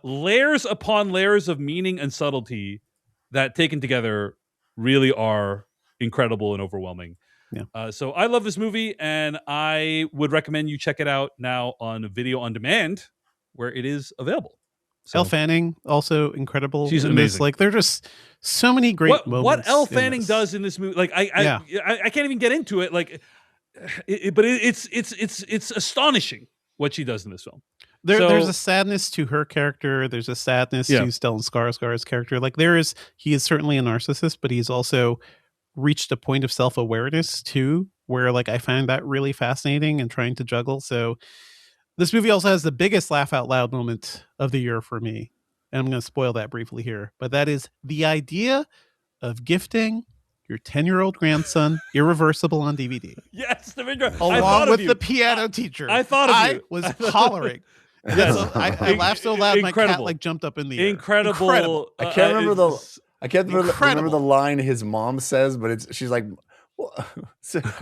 Layers upon layers of meaning and subtlety that taken together really are incredible and overwhelming. Yeah. So I love this movie, and I would recommend you check it out now on video on demand, where it is available. So, Elle Fanning, also incredible. She's amazing. Like, there are just so many great moments. What Elle Fanning does in this movie, like I can't even get into it. Like, but it's astonishing what she does in this film. There's a sadness to her character. There's a sadness to Stellan Skarsgård's character. Like, he is certainly a narcissist, but he's also reached a point of self-awareness too, where like I find that really fascinating and trying to juggle. So this movie also has the biggest laugh out loud moment of the year for me. And I'm going to spoil that briefly here, but that is the idea of gifting your 10-year-old grandson Irreversible on DVD. Yes, Devindra. Along with the piano teacher. I thought of you. I was hollering. Yes. I laughed so loud my cat like jumped up in the air. Incredible. I can't remember the line his mom says, but she's like, well,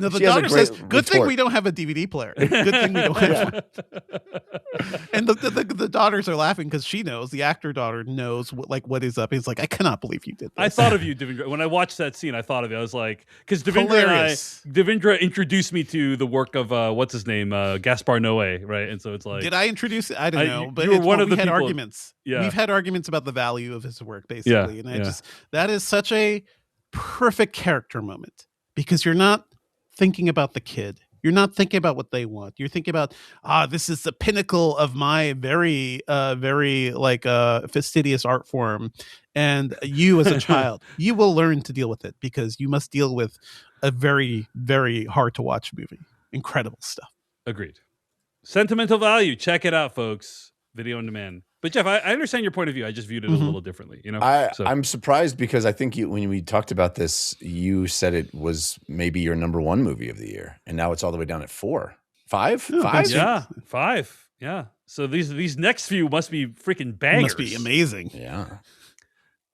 no, the daughter says, "Good thing we don't have a DVD player. Good thing we don't have." And the daughters are laughing because she knows, the actor daughter knows what is up. He's like, I cannot believe you did this. I thought of you, Devindra. When I watched that scene, I thought of you. I was like, because Devindra introduced me to the work of what's his name, Gaspar Noé, right? And so it's like, did I introduce it? I don't know, but you were one of the we had people, arguments. Yeah, we've had arguments about the value of his work, basically, and that is such a perfect character moment. Because you're not thinking about the kid. You're not thinking about what they want. You're thinking about, this is the pinnacle of my very, very like fastidious art form. And you as a child, you will learn to deal with it because you must deal with a very, very hard to watch movie. Incredible stuff. Agreed. Sentimental Value. Check it out, folks. Video on demand. But Jeff, I understand your point of view. I just viewed it a little differently. You know, I'm surprised because I think when we talked about this, you said it was maybe your number 1 movie of the year, and now it's all the way down at 4, 5, oh, 5. Yeah, 5. Yeah. So these next few must be freaking bangers. Must be amazing. Yeah.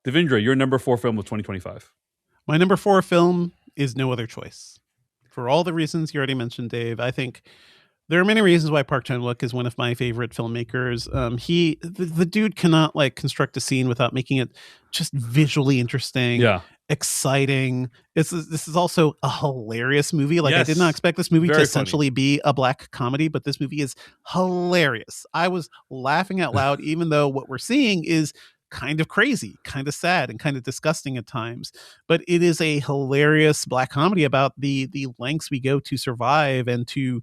Devindra, your number 4 film of 2025. My number 4 film is No Other Choice. For all the reasons you already mentioned, Dave, I think there are many reasons why Park Chan-wook is one of my favorite filmmakers. The dude cannot like construct a scene without making it just visually interesting, exciting. This is also a hilarious movie. Like I did not expect this movie to essentially be a black comedy, but this movie is hilarious. I was laughing out loud, even though what we're seeing is kind of crazy, kind of sad, and kind of disgusting at times. But it is a hilarious black comedy about the lengths we go to survive and to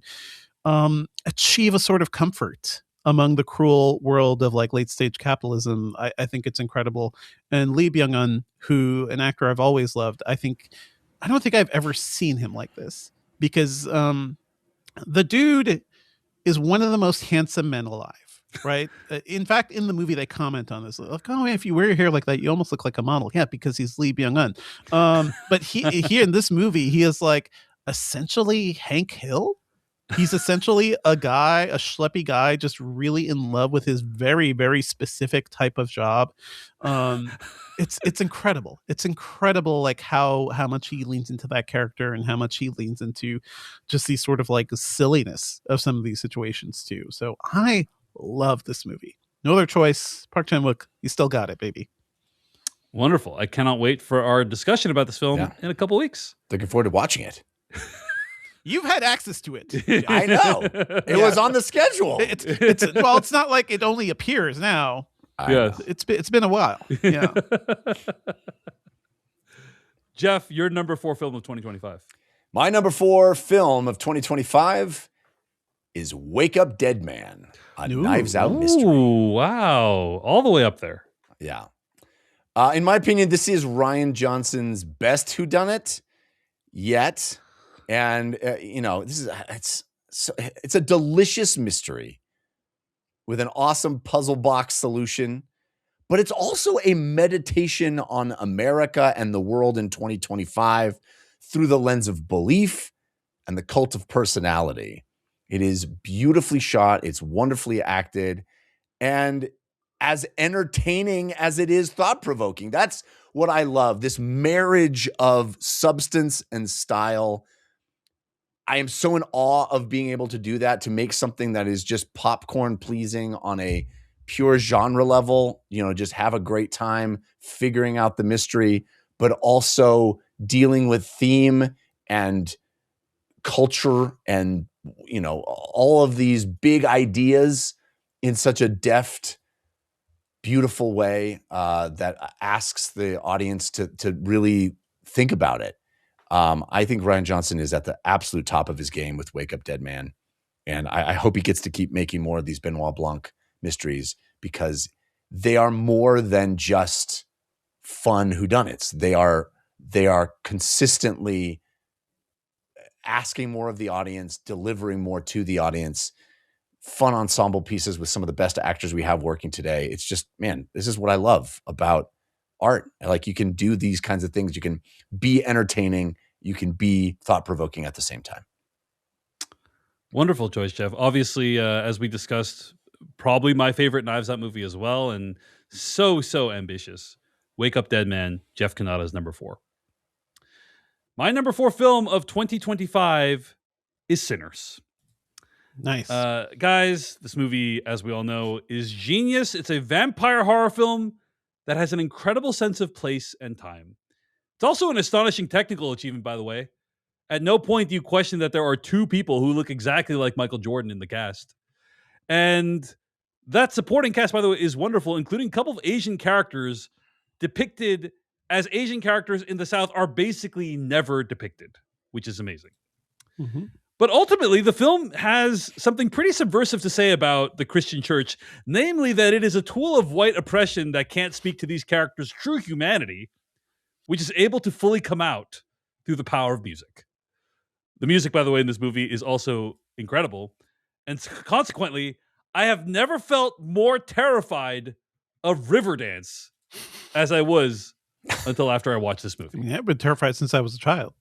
achieve a sort of comfort among the cruel world of like late stage capitalism. I think it's incredible. And Lee Byung-hun, who an actor I've always loved, I don't think I've ever seen him like this, because the dude is one of the most handsome men alive. Right. In fact, in the movie, they comment on this. Like, oh, if you wear your hair like that, you almost look like a model. Yeah, because he's Lee Byung-hun. But he in this movie, he is like essentially Hank Hill. He's essentially a schleppy guy, just really in love with his very, very specific type of job. It's incredible. It's incredible, like how much he leans into that character and how much he leans into just the sort of like silliness of some of these situations too. So I love this movie. No other choice. Park Chan-wook, you still got it, baby. Wonderful. I cannot wait for our discussion about this film in a couple weeks. Looking forward to watching it. You've had access to it. I know. It was on the schedule. It's not like it only appears now. Yes. It's been a while. Yeah. Jeff, your number 4 film of 2025. My number 4 film of 2025 is Wake Up Dead Man, a Knives Out mystery. Ooh, wow. All the way up there. Yeah. In my opinion, this is Rian Johnson's best whodunit yet. And, it's a delicious mystery with an awesome puzzle box solution, but it's also a meditation on America and the world in 2025 through the lens of belief and the cult of personality. It is beautifully shot. It's wonderfully acted, and as entertaining as it is thought-provoking. That's what I love, this marriage of substance and style. I am so in awe of being able to do that, to make something that is just popcorn pleasing on a pure genre level, just have a great time figuring out the mystery, but also dealing with theme and culture and, all of these big ideas in such a deft, beautiful way that asks the audience to really think about it. I think Rian Johnson is at the absolute top of his game with Wake Up Dead Man. And I hope he gets to keep making more of these Benoit Blanc mysteries, because they are more than just fun whodunits. They are consistently asking more of the audience, delivering more to the audience, fun ensemble pieces with some of the best actors we have working today. It's just, man, this is what I love about art. Like, you can do these kinds of things. You can be entertaining. You can be thought-provoking at the same time. Wonderful choice, Jeff. Obviously, as we discussed, probably my favorite Knives Out movie as well, and so ambitious. Wake Up Dead Man, Jeff Kanata's number 4. My number 4 film of 2025 is Sinners. Nice. Guys, this movie, as we all know, is genius. It's a vampire horror film that has an incredible sense of place and time. It's also an astonishing technical achievement, by the way. At no point do you question that there are 2 people who look exactly like Michael Jordan in the cast. And that supporting cast, by the way, is wonderful, including a couple of Asian characters depicted as Asian characters in the South are basically never depicted, which is amazing. Mm-hmm. But ultimately, the film has something pretty subversive to say about the Christian church, namely that it is a tool of white oppression that can't speak to these characters' true humanity, which is able to fully come out through the power of music. The music, by the way, in this movie is also incredible. And consequently, I have never felt more terrified of Riverdance as I was until after I watched this movie. I've been terrified since I was a child.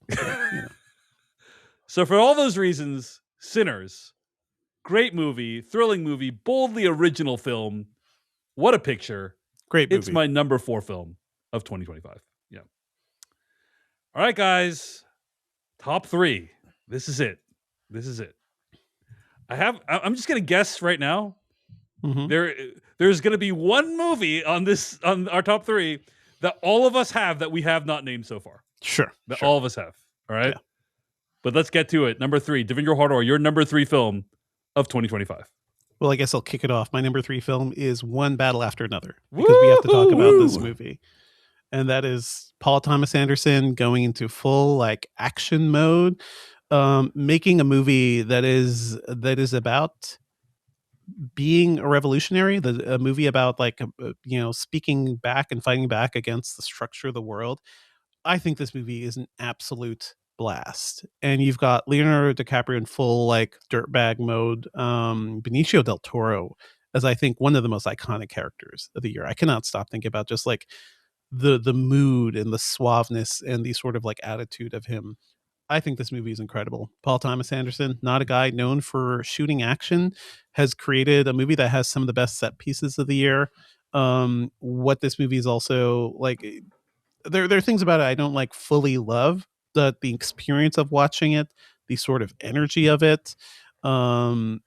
So for all those reasons, Sinners, great movie, thrilling movie, boldly original film. What a picture. Great movie. It's my number 4 film of 2025. Yeah. All right, guys. Top 3. This is it. I'm just gonna guess right now. There's gonna be one movie on our top 3 that all of us have that we have not named so far. Sure. All of us have. All right. Yeah. But let's get to it. Number 3, Devindra Hardawar, your number 3 film of 2025. Well, I guess I'll kick it off. My number 3 film is One Battle After Another, because we have to talk about this movie. And that is Paul Thomas Anderson going into full like action mode, making a movie that is about being a revolutionary, a movie about like speaking back and fighting back against the structure of the world. I think this movie is an absolute blast. And you've got Leonardo DiCaprio in full like dirtbag mode, Benicio del Toro as I think one of the most iconic characters of the year. I cannot stop thinking about just like the mood and the suaveness and the sort of like attitude of him. I think this movie is incredible. Paul Thomas Anderson, not a guy known for shooting action, has created a movie that has some of the best set pieces of the year. What this movie is also like, there are things about it I don't like fully love. The experience of watching it, the sort of energy of it. Tiana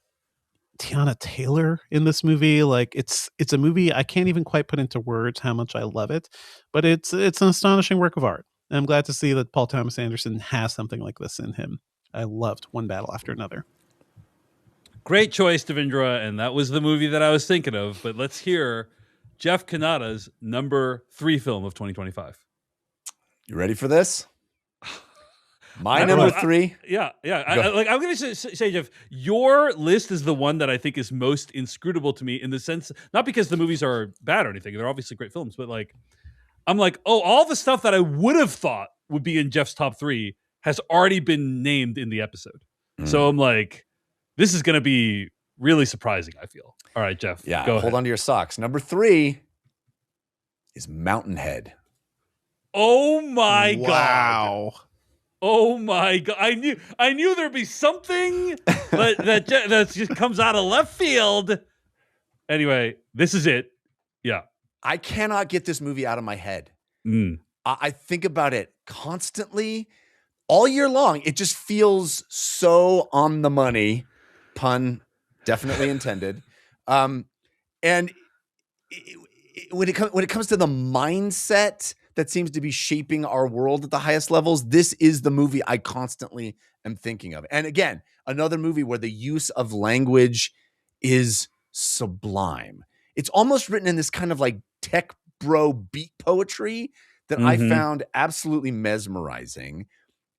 Taylor in this movie, like it's a movie I can't even quite put into words how much I love it, but it's an astonishing work of art. And I'm glad to see that Paul Thomas Anderson has something like this in him. I loved One Battle After Another. Great choice, Devindra, and that was the movie that I was thinking of. But let's hear Jeff Kanata's number 3 film of 2025. You ready for this? My number 3. I'm going to say, Jeff, your list is the one that I think is most inscrutable to me in the sense, not because the movies are bad or anything. They're obviously great films, but like, I'm like, oh, all the stuff that I would have thought would be in Jeff's top 3 has already been named in the episode. So I'm like, this is going to be really surprising, I feel. All right, Jeff. Yeah, go hold on to your socks. Number 3 is Mountainhead. Oh my God. Wow. Oh my God! I knew there'd be something that just comes out of left field. Anyway, this is it. Yeah, I cannot get this movie out of my head. I think about it constantly, all year long. It just feels so on the money, pun definitely intended. And when it comes to the mindset that seems to be shaping our world at the highest levels, this is the movie I constantly am thinking of. And again, another movie where the use of language is sublime. It's almost written in this kind of like tech bro beat poetry that I found absolutely mesmerizing.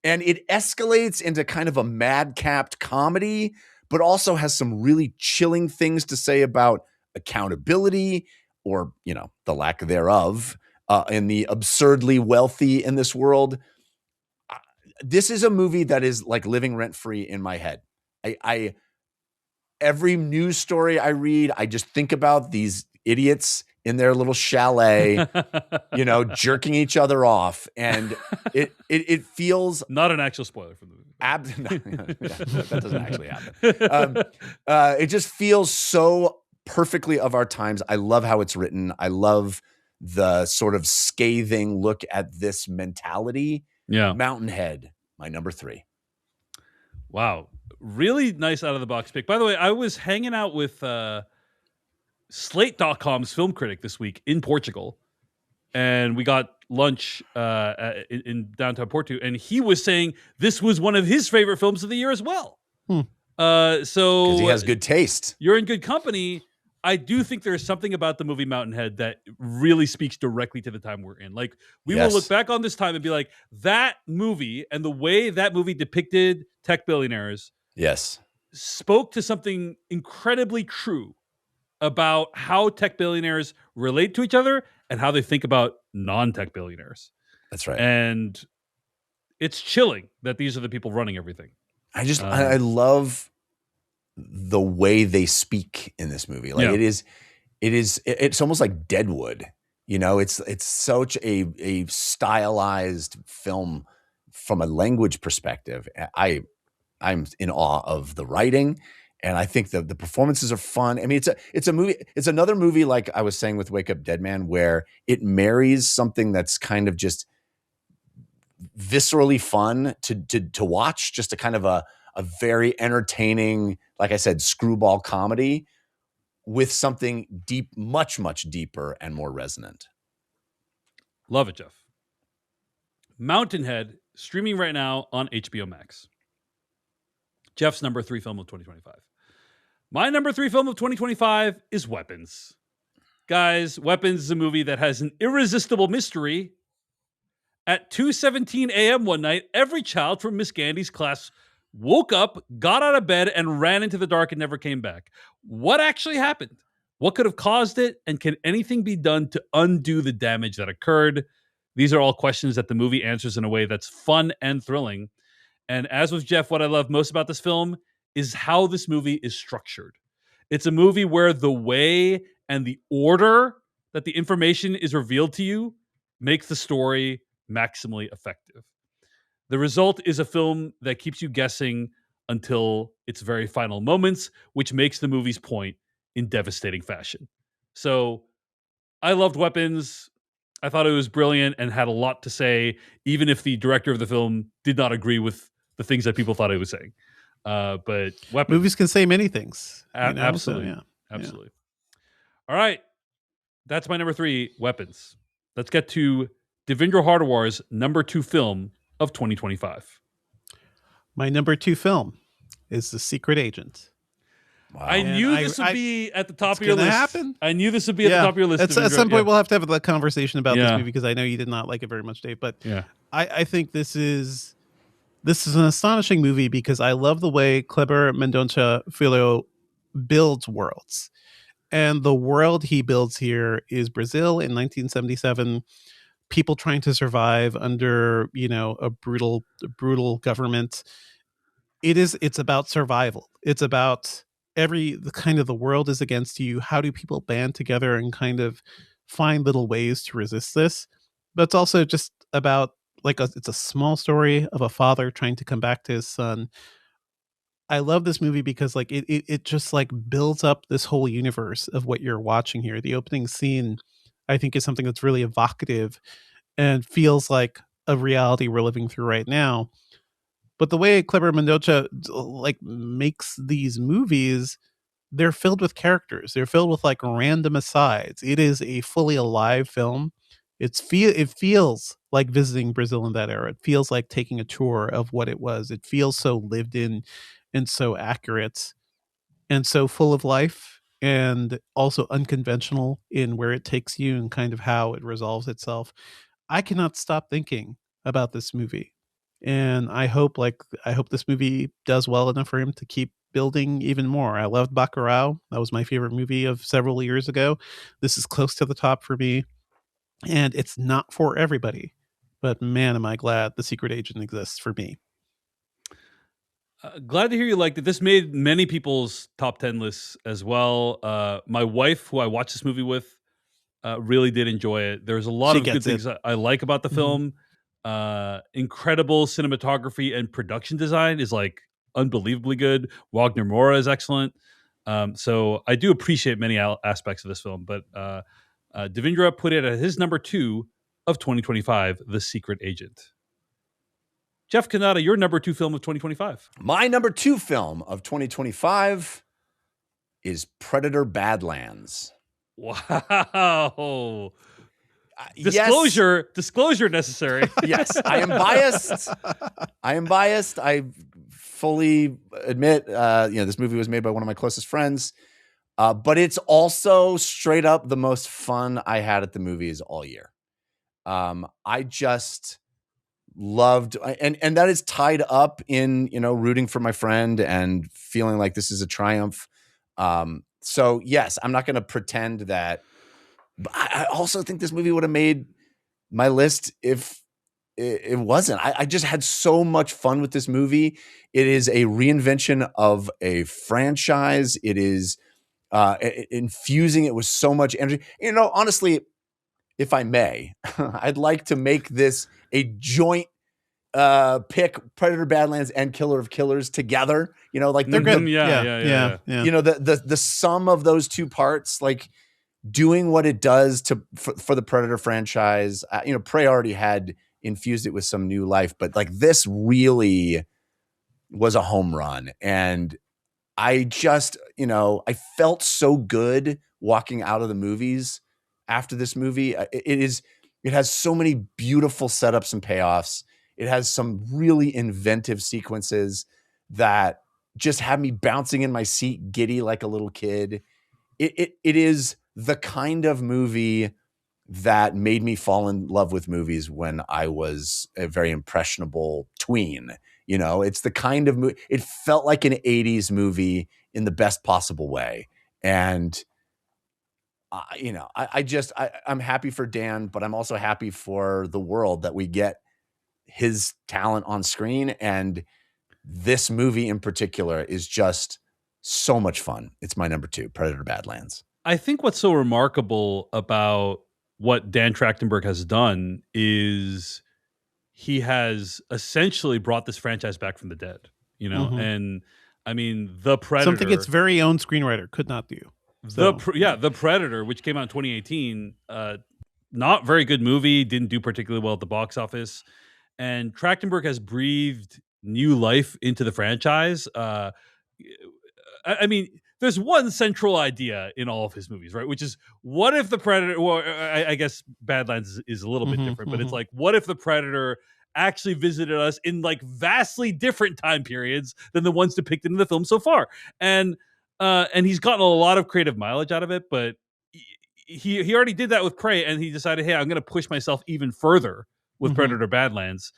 And it escalates into kind of a madcapped comedy, but also has some really chilling things to say about accountability or, the lack thereof. And the absurdly wealthy in this world. This is a movie that is like living rent free in my head. I every news story I read, I just think about these idiots in their little chalet, jerking each other off, and it feels not an actual spoiler for the movie. That doesn't actually happen. It just feels so perfectly of our times. I love how it's written. I love the sort of scathing look at this mentality. Yeah. Mountainhead, my number 3. Wow. Really nice out of the box pick. By the way, I was hanging out with Slate.com's film critic this week in Portugal, and we got lunch in downtown Porto, and he was saying this was one of his favorite films of the year as well. So 'cause he has good taste. You're in good company. I do think there's something about the movie Mountainhead that really speaks directly to the time we're in. Like, we will look back on this time and be like, that movie and the way that movie depicted tech billionaires spoke to something incredibly true about how tech billionaires relate to each other and how they think about non-tech billionaires. That's right. And it's chilling that these are the people running everything. I love the way they speak in this movie. Like it's almost like Deadwood, it's such a stylized film from a language perspective. I'm in awe of the writing, and I think the performances are fun. I mean, it's a movie. It's another movie, like I was saying with Wake Up Dead Man, where it marries something that's kind of just viscerally fun to watch, just a kind of a very entertaining, like I said, screwball comedy with something deep, much, much deeper and more resonant. Love it, Jeff. Mountainhead, streaming right now on HBO Max. Jeff's number 3 film of 2025. My number 3 film of 2025 is Weapons. Guys, Weapons is a movie that has an irresistible mystery. At 2:17 a.m. one night, every child from Miss Gandy's class woke up, got out of bed, and ran into the dark and never came back. What actually happened? What could have caused it? And can anything be done to undo the damage that occurred? These are all questions that the movie answers in a way that's fun and thrilling. And as with Jeff, what I love most about this film is how this movie is structured. It's a movie where the way and the order that the information is revealed to you makes the story maximally effective. The result is a film that keeps you guessing until its very final moments, which makes the movie's point in devastating fashion. So I loved Weapons. I thought it was brilliant and had a lot to say, even if the director of the film did not agree with the things that people thought it was saying. But Weapons. Movies can say many things. Absolutely. So, Absolutely. Yeah. All right. That's my number 3, Weapons. Let's get to Devindra Hardawar's number 2 film of 2025. My number 2 film is The Secret Agent. Wow. I knew this would be at the top of your list. Happen. I knew this would be at the top of your list. At some point, we'll have to have a conversation about this movie because I know you did not like it very much, Dave. But I think this is an astonishing movie because I love the way Kleber Mendonça Filho builds worlds. And the world he builds here is Brazil in 1977. People trying to survive under, a brutal government. It's about survival. It's about the world is against you. How do people band together and kind of find little ways to resist this? But it's also just about it's a small story of a father trying to come back to his son. I love this movie because it just builds up this whole universe of what you're watching here. The opening scene, I think, is something that's really evocative and feels like a reality we're living through right now. But the way Kleber Mendonça makes these movies, they're filled with characters. They're filled with random asides. It is a fully alive film. It feels like visiting Brazil in that era. It feels like taking a tour of what it was. It feels so lived in and so accurate and so full of life and also unconventional in where it takes you and kind of how it resolves itself. I cannot stop thinking about this movie. And I hope this movie does well enough for him to keep building even more. I loved Bacurau. That was my favorite movie of several years ago. This is close to the top for me. And it's not for everybody. But man, am I glad The Secret Agent exists for me. Glad to hear you liked it. This made many people's top 10 lists as well. My wife, who I watched this movie with, really did enjoy it. There's a lot of good things I like about the film. Incredible cinematography and production design is unbelievably good. Wagner Moura is excellent. So I do appreciate many aspects of this film, but Devindra put it at his number 2 of 2025, The Secret Agent. Jeff Cannata, your number 2 film of 2025. My number 2 film of 2025 is Predator Badlands. Wow. Disclosure necessary. Yes, I am biased. I fully admit, this movie was made by one of my closest friends, but it's also straight up the most fun I had at the movies all year. I just loved, and that is tied up in, rooting for my friend and feeling like this is a triumph. So yes, I'm not going to pretend that. But I also think this movie would have made my list if it wasn't. I just had so much fun with this movie. It is a reinvention of a franchise. It is infusing it with so much energy. Honestly, if I may, I'd like to make this a joint pick Predator Badlands and Killer of Killers together. They're good. Yeah. The sum of those two parts, doing what it does for the Predator franchise. Prey already had infused it with some new life. But like this really was a home run. And I just, I felt so good walking out of the movies after this movie. It has so many beautiful setups and payoffs. It has some really inventive sequences that just had me bouncing in my seat, giddy like a little kid. It is the kind of movie that made me fall in love with movies when I was a very impressionable tween. It's the kind of movie, it felt like an 80s movie in the best possible way. And, I'm happy for Dan, but I'm also happy for the world that we get his talent on screen. And this movie in particular is just so much fun. It's my number 2, Predator Badlands. I think what's so remarkable about what Dan Trachtenberg has done is he has essentially brought this franchise back from the dead, and I mean, The Predator, something its very own screenwriter could not do. The Predator, which came out in 2018, not very good movie, didn't do particularly well at the box office, and Trachtenberg has breathed new life into the franchise. I mean, there's one central idea in all of his movies, right? Which is, what if the Predator, well, I guess Badlands is a little bit different, but it's like, what if the Predator actually visited us in like vastly different time periods than the ones depicted in the film so far? And he's gotten a lot of creative mileage out of it, but he already did that with Prey, and he decided, hey, I'm going to push myself even further with Predator Badlands,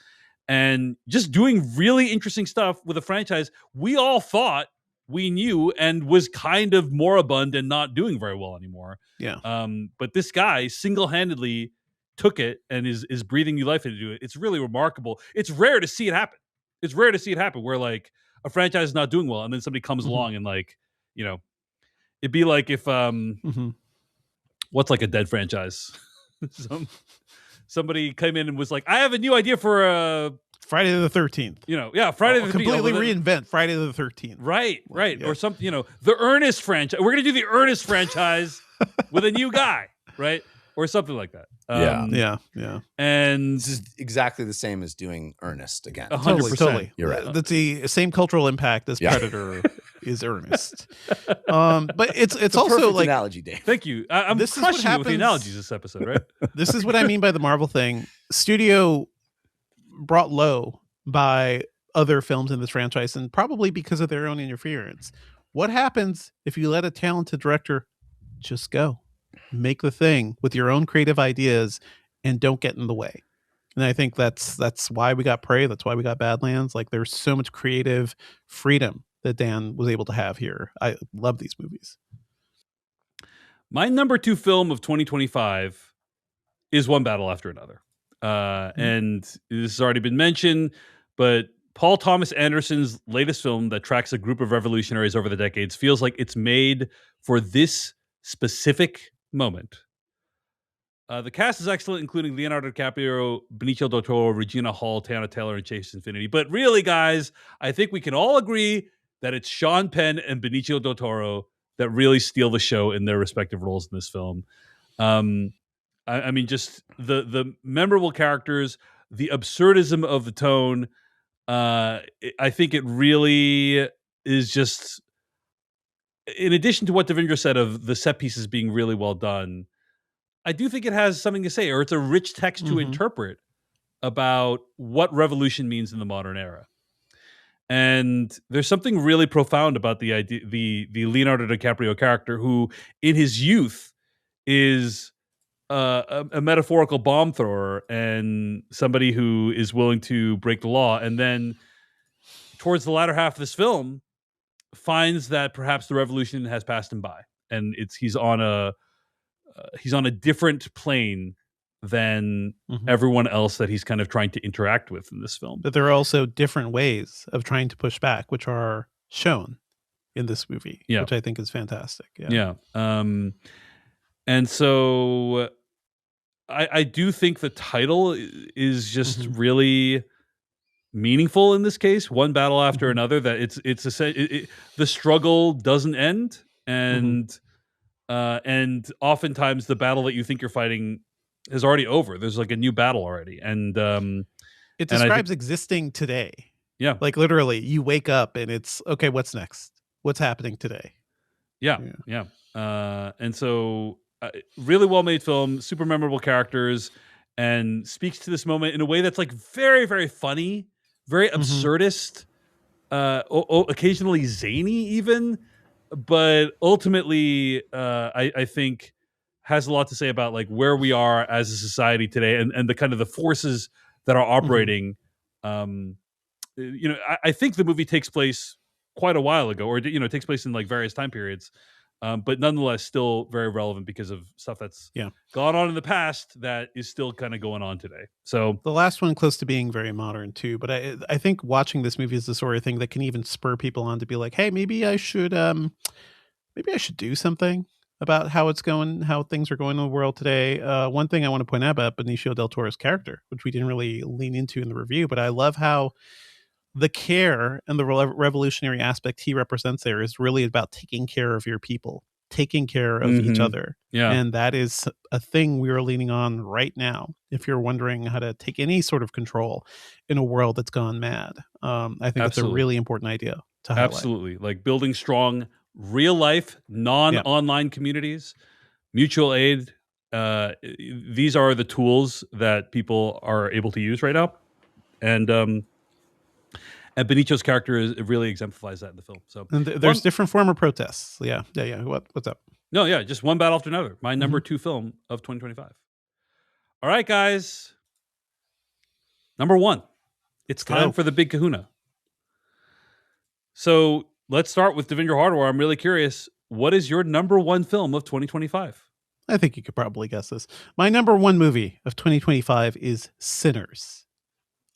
and just doing really interesting stuff with a franchise we all thought we knew and was kind of moribund and not doing very well anymore. Yeah. But this guy single-handedly took it and is breathing new life into it. It's really remarkable. It's rare to see it happen. Where like a franchise is not doing well and then somebody comes along and like, it'd be like if what's like a dead franchise? Somebody came in and was like, I have a new idea for a Friday the 13th. Friday the 13th. Completely reinvent Friday the 13th. Right. Yeah. Or something, the Ernest franchise. We're going to do the Ernest franchise with a new guy, right? Or something like that. Yeah. And this is exactly the same as doing Ernest again. 100%. Totally. You're right. That's the same cultural impact as Predator is Ernest. But it's also like analogy, Dave. Thank you. I'm crushing it with the analogies this episode, right? This is what I mean by the Marvel thing. Studio brought low by other films in this franchise, and probably because of their own interference. What happens if you let a talented director just go, make the thing with your own creative ideas, and don't get in the way? And I think that's why we got Prey. That's why we got Badlands. Like, there's so much creative freedom that Dan was able to have here. I love these movies. My number 2 film of 2025 is One Battle After Another. And this has already been mentioned, but Paul Thomas Anderson's latest film that tracks a group of revolutionaries over the decades feels like it's made for this specific moment. The cast is excellent, including Leonardo DiCaprio, Benicio del Toro, Regina Hall, Teyana Taylor, and Chase Infinity. But really, guys, I think we can all agree that it's Sean Penn and Benicio del Toro that really steal the show in their respective roles in this film. I mean, just the memorable characters, the absurdism of the tone. I think it really is just, in addition to what Devindra said of the set pieces being really well done, I do think it has something to say, or it's a rich text to interpret about what revolution means in the modern era. And there's something really profound about the idea, the Leonardo DiCaprio character, who in his youth is a metaphorical bomb thrower and somebody who is willing to break the law, and then towards the latter half of this film finds that perhaps the revolution has passed him by, and he's on a different plane than everyone else that he's kind of trying to interact with in this film. But there are also different ways of trying to push back, which are shown in this movie, which I think is fantastic. And so I do think the title is just really meaningful in this case. One battle after another. That the struggle doesn't end, and oftentimes the battle that you think you're fighting is already over. There's like a new battle already, and it describes existing today. Yeah, like literally, you wake up and it's okay. What's next? What's happening today? Yeah. And so, really well made film, super memorable characters, and speaks to this moment in a way that's like very, very funny, very absurdist, occasionally zany, even, but ultimately, I think has a lot to say about like where we are as a society today, and the kind of the forces that are operating. I think the movie takes place quite a while ago, or it takes place in like various time periods, but nonetheless still very relevant because of stuff that's gone on in the past that is still kind of going on today. So the last one close to being very modern too, but I think watching this movie is the sort of thing that can even spur people on to be like, hey, maybe I should do something about how things are going in the world today. One thing I want to point out about Benicio del Toro's character, which we didn't really lean into in the review, but I love how the care and the revolutionary aspect he represents there is really about taking care of your people, taking care of each other. Yeah. And that is a thing we are leaning on right now. If you're wondering how to take any sort of control in a world that's gone mad, I think that's a really important idea to highlight. Absolutely. Like building strong, real life, non-online communities, mutual aid. These are the tools that people are able to use right now. And Benicio's character really exemplifies that in the film. So, and there's different form of protests. Yeah. What's up? No, yeah, just one battle after another. My number 2 film of 2025. All right, guys. Number 1. It's time for the Big Kahuna. So let's start with Devindra Hardware. I'm really curious. What is your number 1 film of 2025? I think you could probably guess this. My number 1 movie of 2025 is Sinners.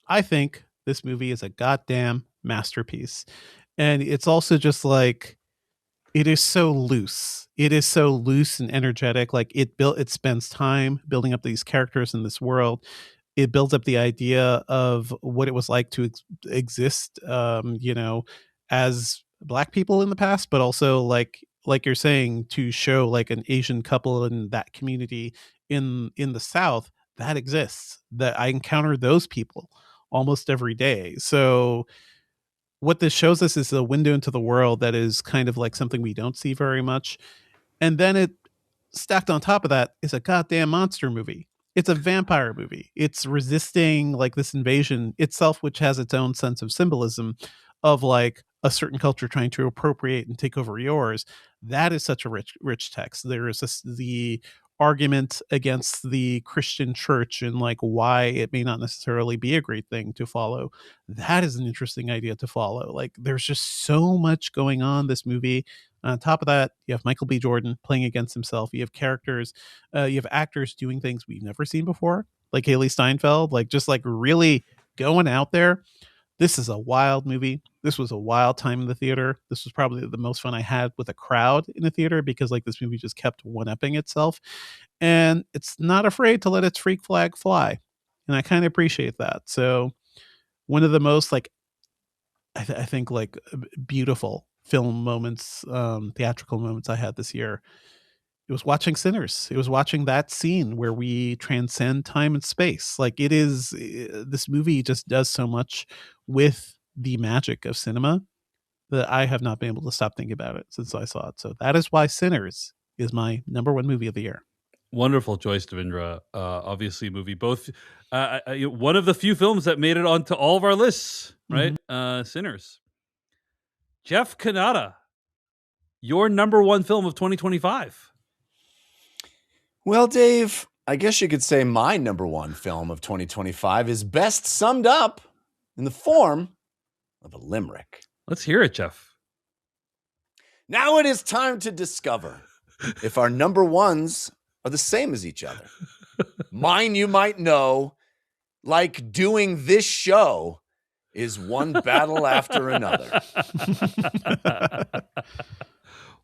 I think this movie is a goddamn masterpiece. And it's also just like, it is so loose. It is so loose and energetic. Like it spends time building up these characters in this world. It builds up the idea of what it was like to exist, as Black people in the past, but also like you're saying, to show like an Asian couple in that community in the South that exists, that I encounter those people almost every day. So what this shows us is a window into the world that is kind of like something we don't see very much. And then it stacked on top of that is a goddamn monster movie. It's a vampire movie. It's resisting like this invasion itself, which has its own sense of symbolism of like a certain culture trying to appropriate and take over yours. That is such a rich text. There is the argument against the Christian church and like why it may not necessarily be a great thing to follow. That is an interesting idea to follow. Like there's just so much going on in this movie. On top of that, you have Michael B. Jordan playing against himself. You have characters, you have actors doing things we've never seen before, like Haley Steinfeld, like just like really going out there. This is a wild movie. This was a wild time in the theater. This was probably the most fun I had with a crowd in the theater because like this movie just kept one-upping itself. And it's not afraid to let its freak flag fly. And I kind of appreciate that. So one of the most like, I think like beautiful film moments, theatrical moments I had this year, it was watching Sinners. It was watching that scene where we transcend time and space. Like it is, this movie just does so much with the magic of cinema that I have not been able to stop thinking about it since I saw it. So that is why Sinners is my number 1 movie of the year. Wonderful choice, Devindra. Obviously, movie both one of the few films that made it onto all of our lists, right? Sinners. Jeff Kanata, your number 1 film of 2025. Well, Dave, I guess you could say my number 1 film of 2025 is best summed up in the form of a limerick. Let's hear it, Jeff. Now it is time to discover if our number 1s are the same as each other. Mine, you might know, like doing this show, is one battle after another.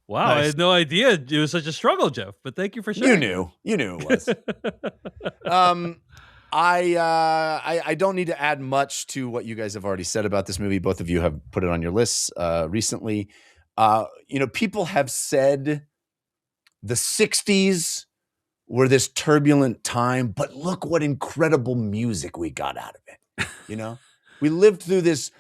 Wow, nice. I had no idea it was such a struggle, Jeff, but thank you for sharing. You knew it was. I don't need to add much to what you guys have already said about this movie. Both of you have put it on your lists recently. People have said the 60s were this turbulent time, but look what incredible music we got out of it. You know, we lived through this,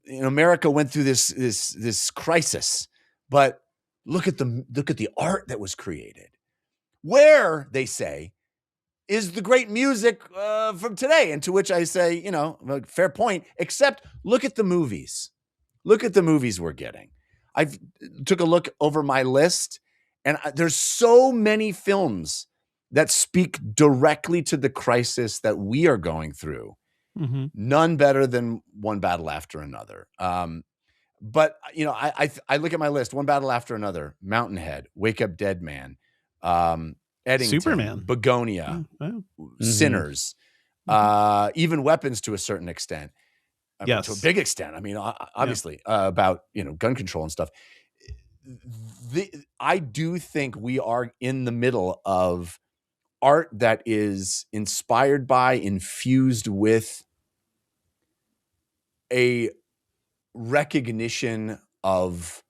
America went through this crisis, but look at the art that was created. Where, they say, is the great music from today? And to which I say, fair point, except look at the movies. Look at the movies we're getting. I've took a look over my list, and there's so many films that speak directly to the crisis that we are going through. Mm-hmm. None better than One Battle After Another. But I look at my list: One Battle After Another, Mountainhead, Wake Up Dead Man, Eddington, Superman, Begonia, Sinners, even Weapons to a certain extent. Yes. To a big extent. I mean, obviously, about gun control and stuff. I do think we are in the middle of art that is inspired by, infused with a recognition of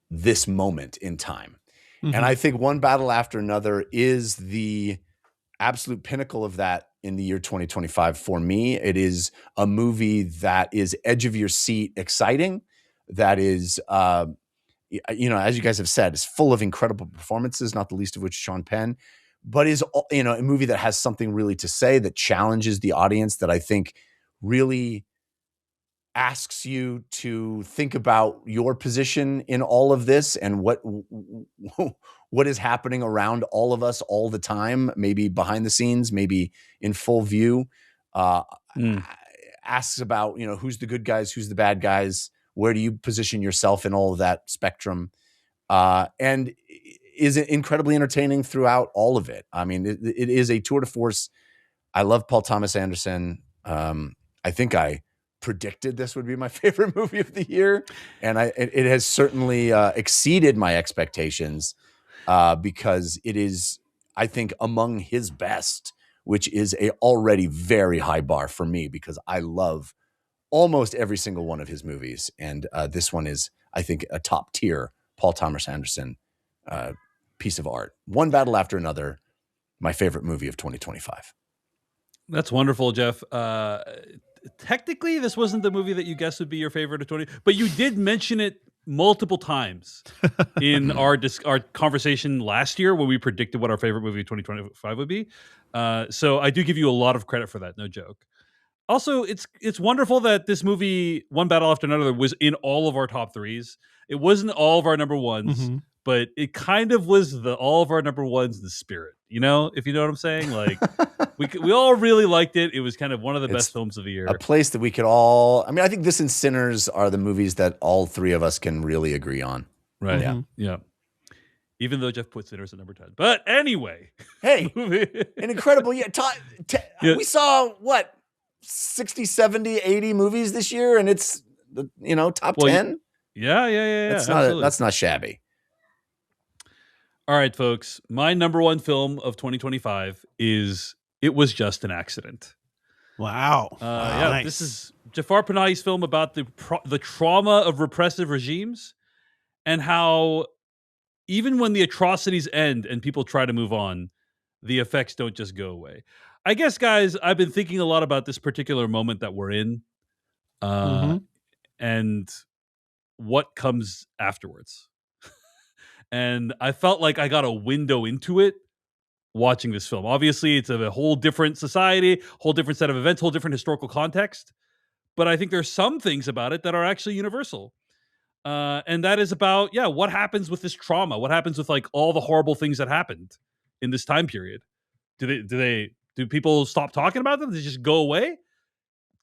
this moment in time. Mm-hmm. And I think One Battle After Another is the absolute pinnacle of that in the year 2025 for me. It is a movie that is edge of your seat exciting, that is as you guys have said, is full of incredible performances, not the least of which Sean Penn, but is a movie that has something really to say, that challenges the audience, that I think really asks you to think about your position in all of this and what is happening around all of us all the time, maybe behind the scenes, maybe in full view. Asks about, who's the good guys, who's the bad guys, where do you position yourself in all of that spectrum, and is incredibly entertaining throughout all of it. I mean, it is a tour de force. I love Paul Thomas Anderson. I think I predicted this would be my favorite movie of the year, and it has certainly exceeded my expectations, because it is, I think, among his best, which is a already very high bar for me, because I love almost every single one of his movies, and this one is, I think, a top tier Paul Thomas Anderson piece of art. One Battle After Another, my favorite movie of 2025. That's wonderful, Jeff. Technically, this wasn't the movie that you guessed would be your favorite of 20, but you did mention it multiple times in our conversation last year when we predicted what our favorite movie of 2025 would be. So I do give you a lot of credit for that, no joke. Also, it's wonderful that this movie, One Battle After Another, was in all of our top threes. It wasn't all of our number ones, but it kind of was all of our number ones, the spirit, if you know what I'm saying? Like, we all really liked it. It was kind of one of the best films of the year. A place that we could all, I think this and Sinners are the movies that all three of us can really agree on. Right. Yeah. Even though Jeff put Sinners at number 10. But anyway. Hey, an incredible year. We saw, 60, 70, 80 movies this year, and it's, top 10? Yeah. That's not shabby. All right, folks. My number one film of 2025 is It Was Just an Accident. Wow. Nice. This is Jafar Panahi's film about the trauma of repressive regimes, and how even when the atrocities end and people try to move on, the effects don't just go away. I guess, guys, I've been thinking a lot about this particular moment that we're in, and what comes afterwards. And I felt like I got a window into it watching this film. Obviously, it's a whole different society, whole different set of events, whole different historical context. But I think there's some things about it that are actually universal. And that is about, what happens with this trauma? What happens with like all the horrible things that happened in this time period? Do people stop talking about them? Do they just go away?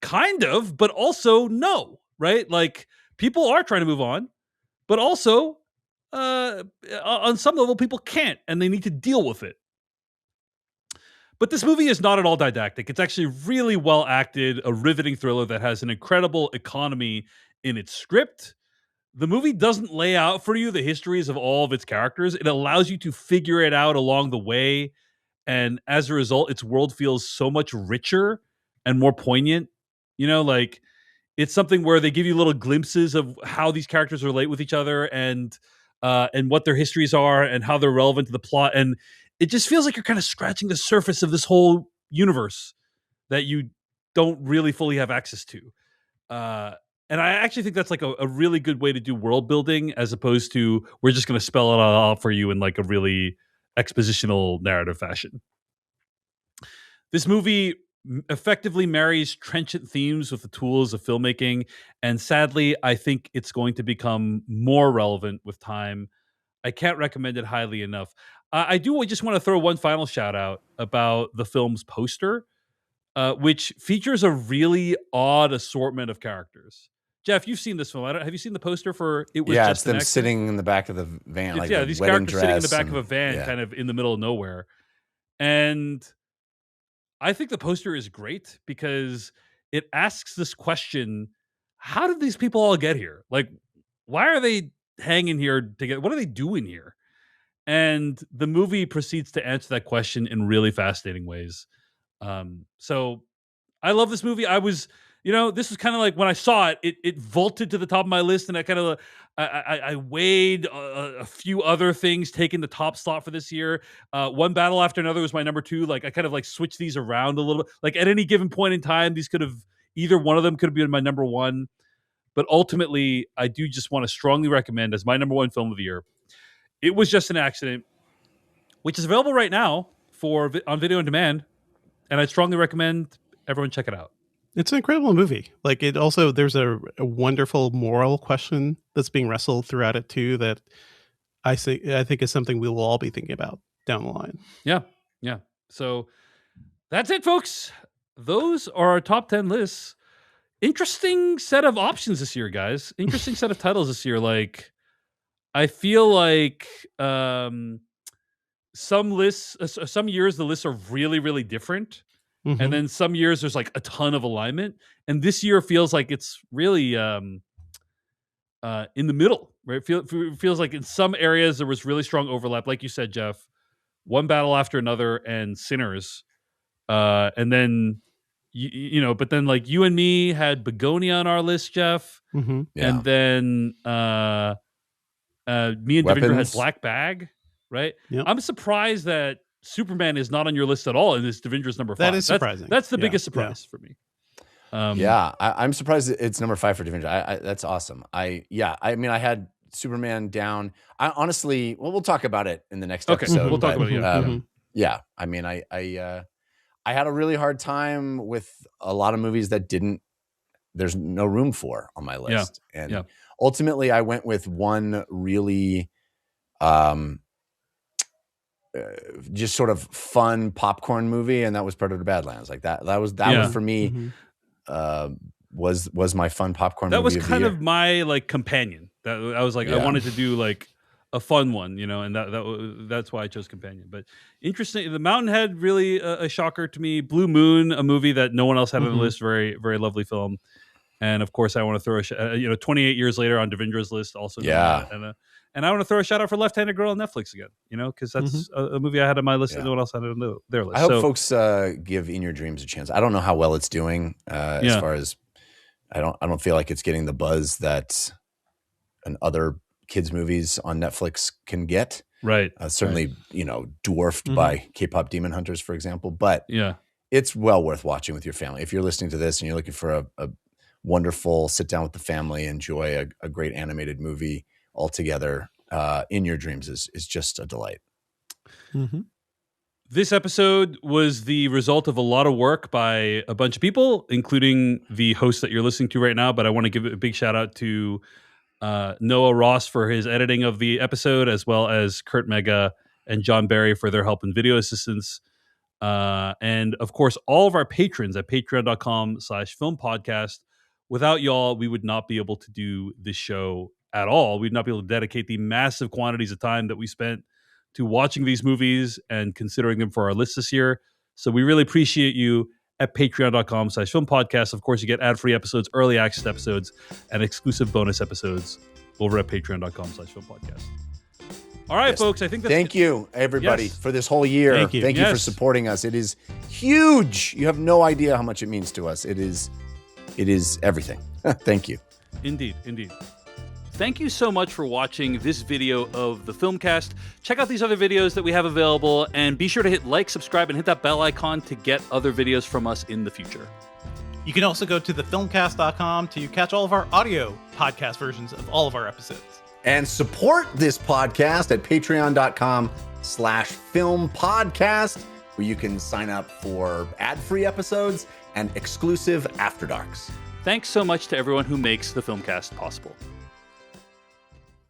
Kind of, but also no, right? Like, people are trying to move on, but also on some level, people can't, and they need to deal with it. But this movie is not at all didactic. It's actually really well acted, a riveting thriller that has an incredible economy in its script. The movie doesn't lay out for you the histories of all of its characters. It allows you to figure it out along the way. And as a result, its world feels so much richer and more poignant. It's something where they give you little glimpses of how these characters relate with each other, and what their histories are and how they're relevant to the plot. And it just feels like you're kind of scratching the surface of this whole universe that you don't really fully have access to. And I actually think that's like a really good way to do world building, as opposed to we're just going to spell it all out for you in like a really expositional narrative fashion. This movie effectively marries trenchant themes with the tools of filmmaking, and sadly, I think it's going to become more relevant with time. I can't recommend it highly enough. I just want to throw one final shout out about the film's poster, which features a really odd assortment of characters. Jeff, you've seen this film. Have you seen the poster for It Was Yeah, Just it's them an Accident? sitting in the back of the van, like these characters sitting in the back of a van, kind of in the middle of nowhere. And I think the poster is great because it asks this question: how did these people all get here? Like, why are they hanging here together? What are they doing here? And the movie proceeds to answer that question in really fascinating ways. So I love this movie. This was kind of like when I saw it, it vaulted to the top of my list, and I weighed a few other things taking the top slot for this year. One Battle After Another was my number 2. Like I kind of like switched these around a little bit. Like at any given point in time, either one of them could have been my number 1. But ultimately, I do just want to strongly recommend as my number 1 film of the year, It Was Just an Accident, which is available right now on video on demand. And I strongly recommend everyone check it out. It's an incredible movie. Like there's a wonderful moral question that's being wrestled throughout it too, that I think is something we will all be thinking about down the line. Yeah. So that's it, folks. Those are our top 10 lists. Interesting set of options this year, guys. Interesting set of titles this year. Like, I feel like some years the lists are really, really different. Mm-hmm. And then some years there's like a ton of alignment. And this year feels like it's really in the middle, right? It feels like in some areas there was really strong overlap. Like you said, Jeff, One Battle After Another and Sinners. And then, but then like you and me had Begonia on our list, Jeff. Mm-hmm. Yeah. And then me and Devindra had Black Bag, right? Yep. I'm surprised that Superman is not on your list at all, and this Devindra's number 5. That is surprising. That's the biggest surprise for me. I'm surprised it's number 5 for Devindra. That's awesome. I had Superman down. Honestly, we'll talk about it in the next episode. We'll talk about it. Yeah. I mean, I had a really hard time with a lot of movies that there's no room for on my list. Yeah. And ultimately I went with one really, just sort of fun popcorn movie, and that was Predator Badlands. Like that was for me, was my fun popcorn movie. That was kind of my like companion. That I was like, I wanted to do like a fun one, and that's why I chose companion. But interesting, The Mountainhead, really a shocker to me. Blue Moon, a movie that no one else had on the list, very, very lovely film. And of course, I want to throw 28 years later on Devindra's list, also. And I want to throw a shout out for Left-Handed Girl on Netflix again, because that's a movie I had on my list that no one else had on their list. I hope folks give In Your Dreams a chance. I don't know how well it's doing as far as I don't feel like it's getting the buzz that other kids movies on Netflix can get. Right. Certainly, dwarfed by K-pop Demon Hunters, for example. But it's well worth watching with your family. If you're listening to this and you're looking for a wonderful sit down with the family, enjoy a great animated movie all together, In Your Dreams is just a delight. Mm-hmm. This episode was the result of a lot of work by a bunch of people, including the host that you're listening to right now. But I want to give a big shout out to Noah Ross for his editing of the episode, as well as Kurt Mega and John Barry for their help and video assistance. And of course, all of our patrons at patreon.com/filmpodcast. Without y'all, we would not be able to do this show at all. We'd not be able to dedicate the massive quantities of time that we spent to watching these movies and considering them for our list this year. So we really appreciate you at patreon.com/filmpodcast. Of course, you get ad-free episodes, early access episodes, and exclusive bonus episodes over at patreon.com/filmpodcast. All right, folks, I think that's Thank you, everybody, for this whole year. Thank you for supporting us. It is huge. You have no idea how much it means to us. It is everything. Thank you. Indeed. thank you so much for watching this video of the Filmcast. Check out these other videos that we have available, and be sure to hit like, subscribe, and hit that bell icon to get other videos from us in the future. You can also go to thefilmcast.com to catch all of our audio podcast versions of all of our episodes. And support this podcast at patreon.com/filmpodcast, where you can sign up for ad-free episodes and exclusive After Darks. Thanks so much to everyone who makes the Filmcast possible.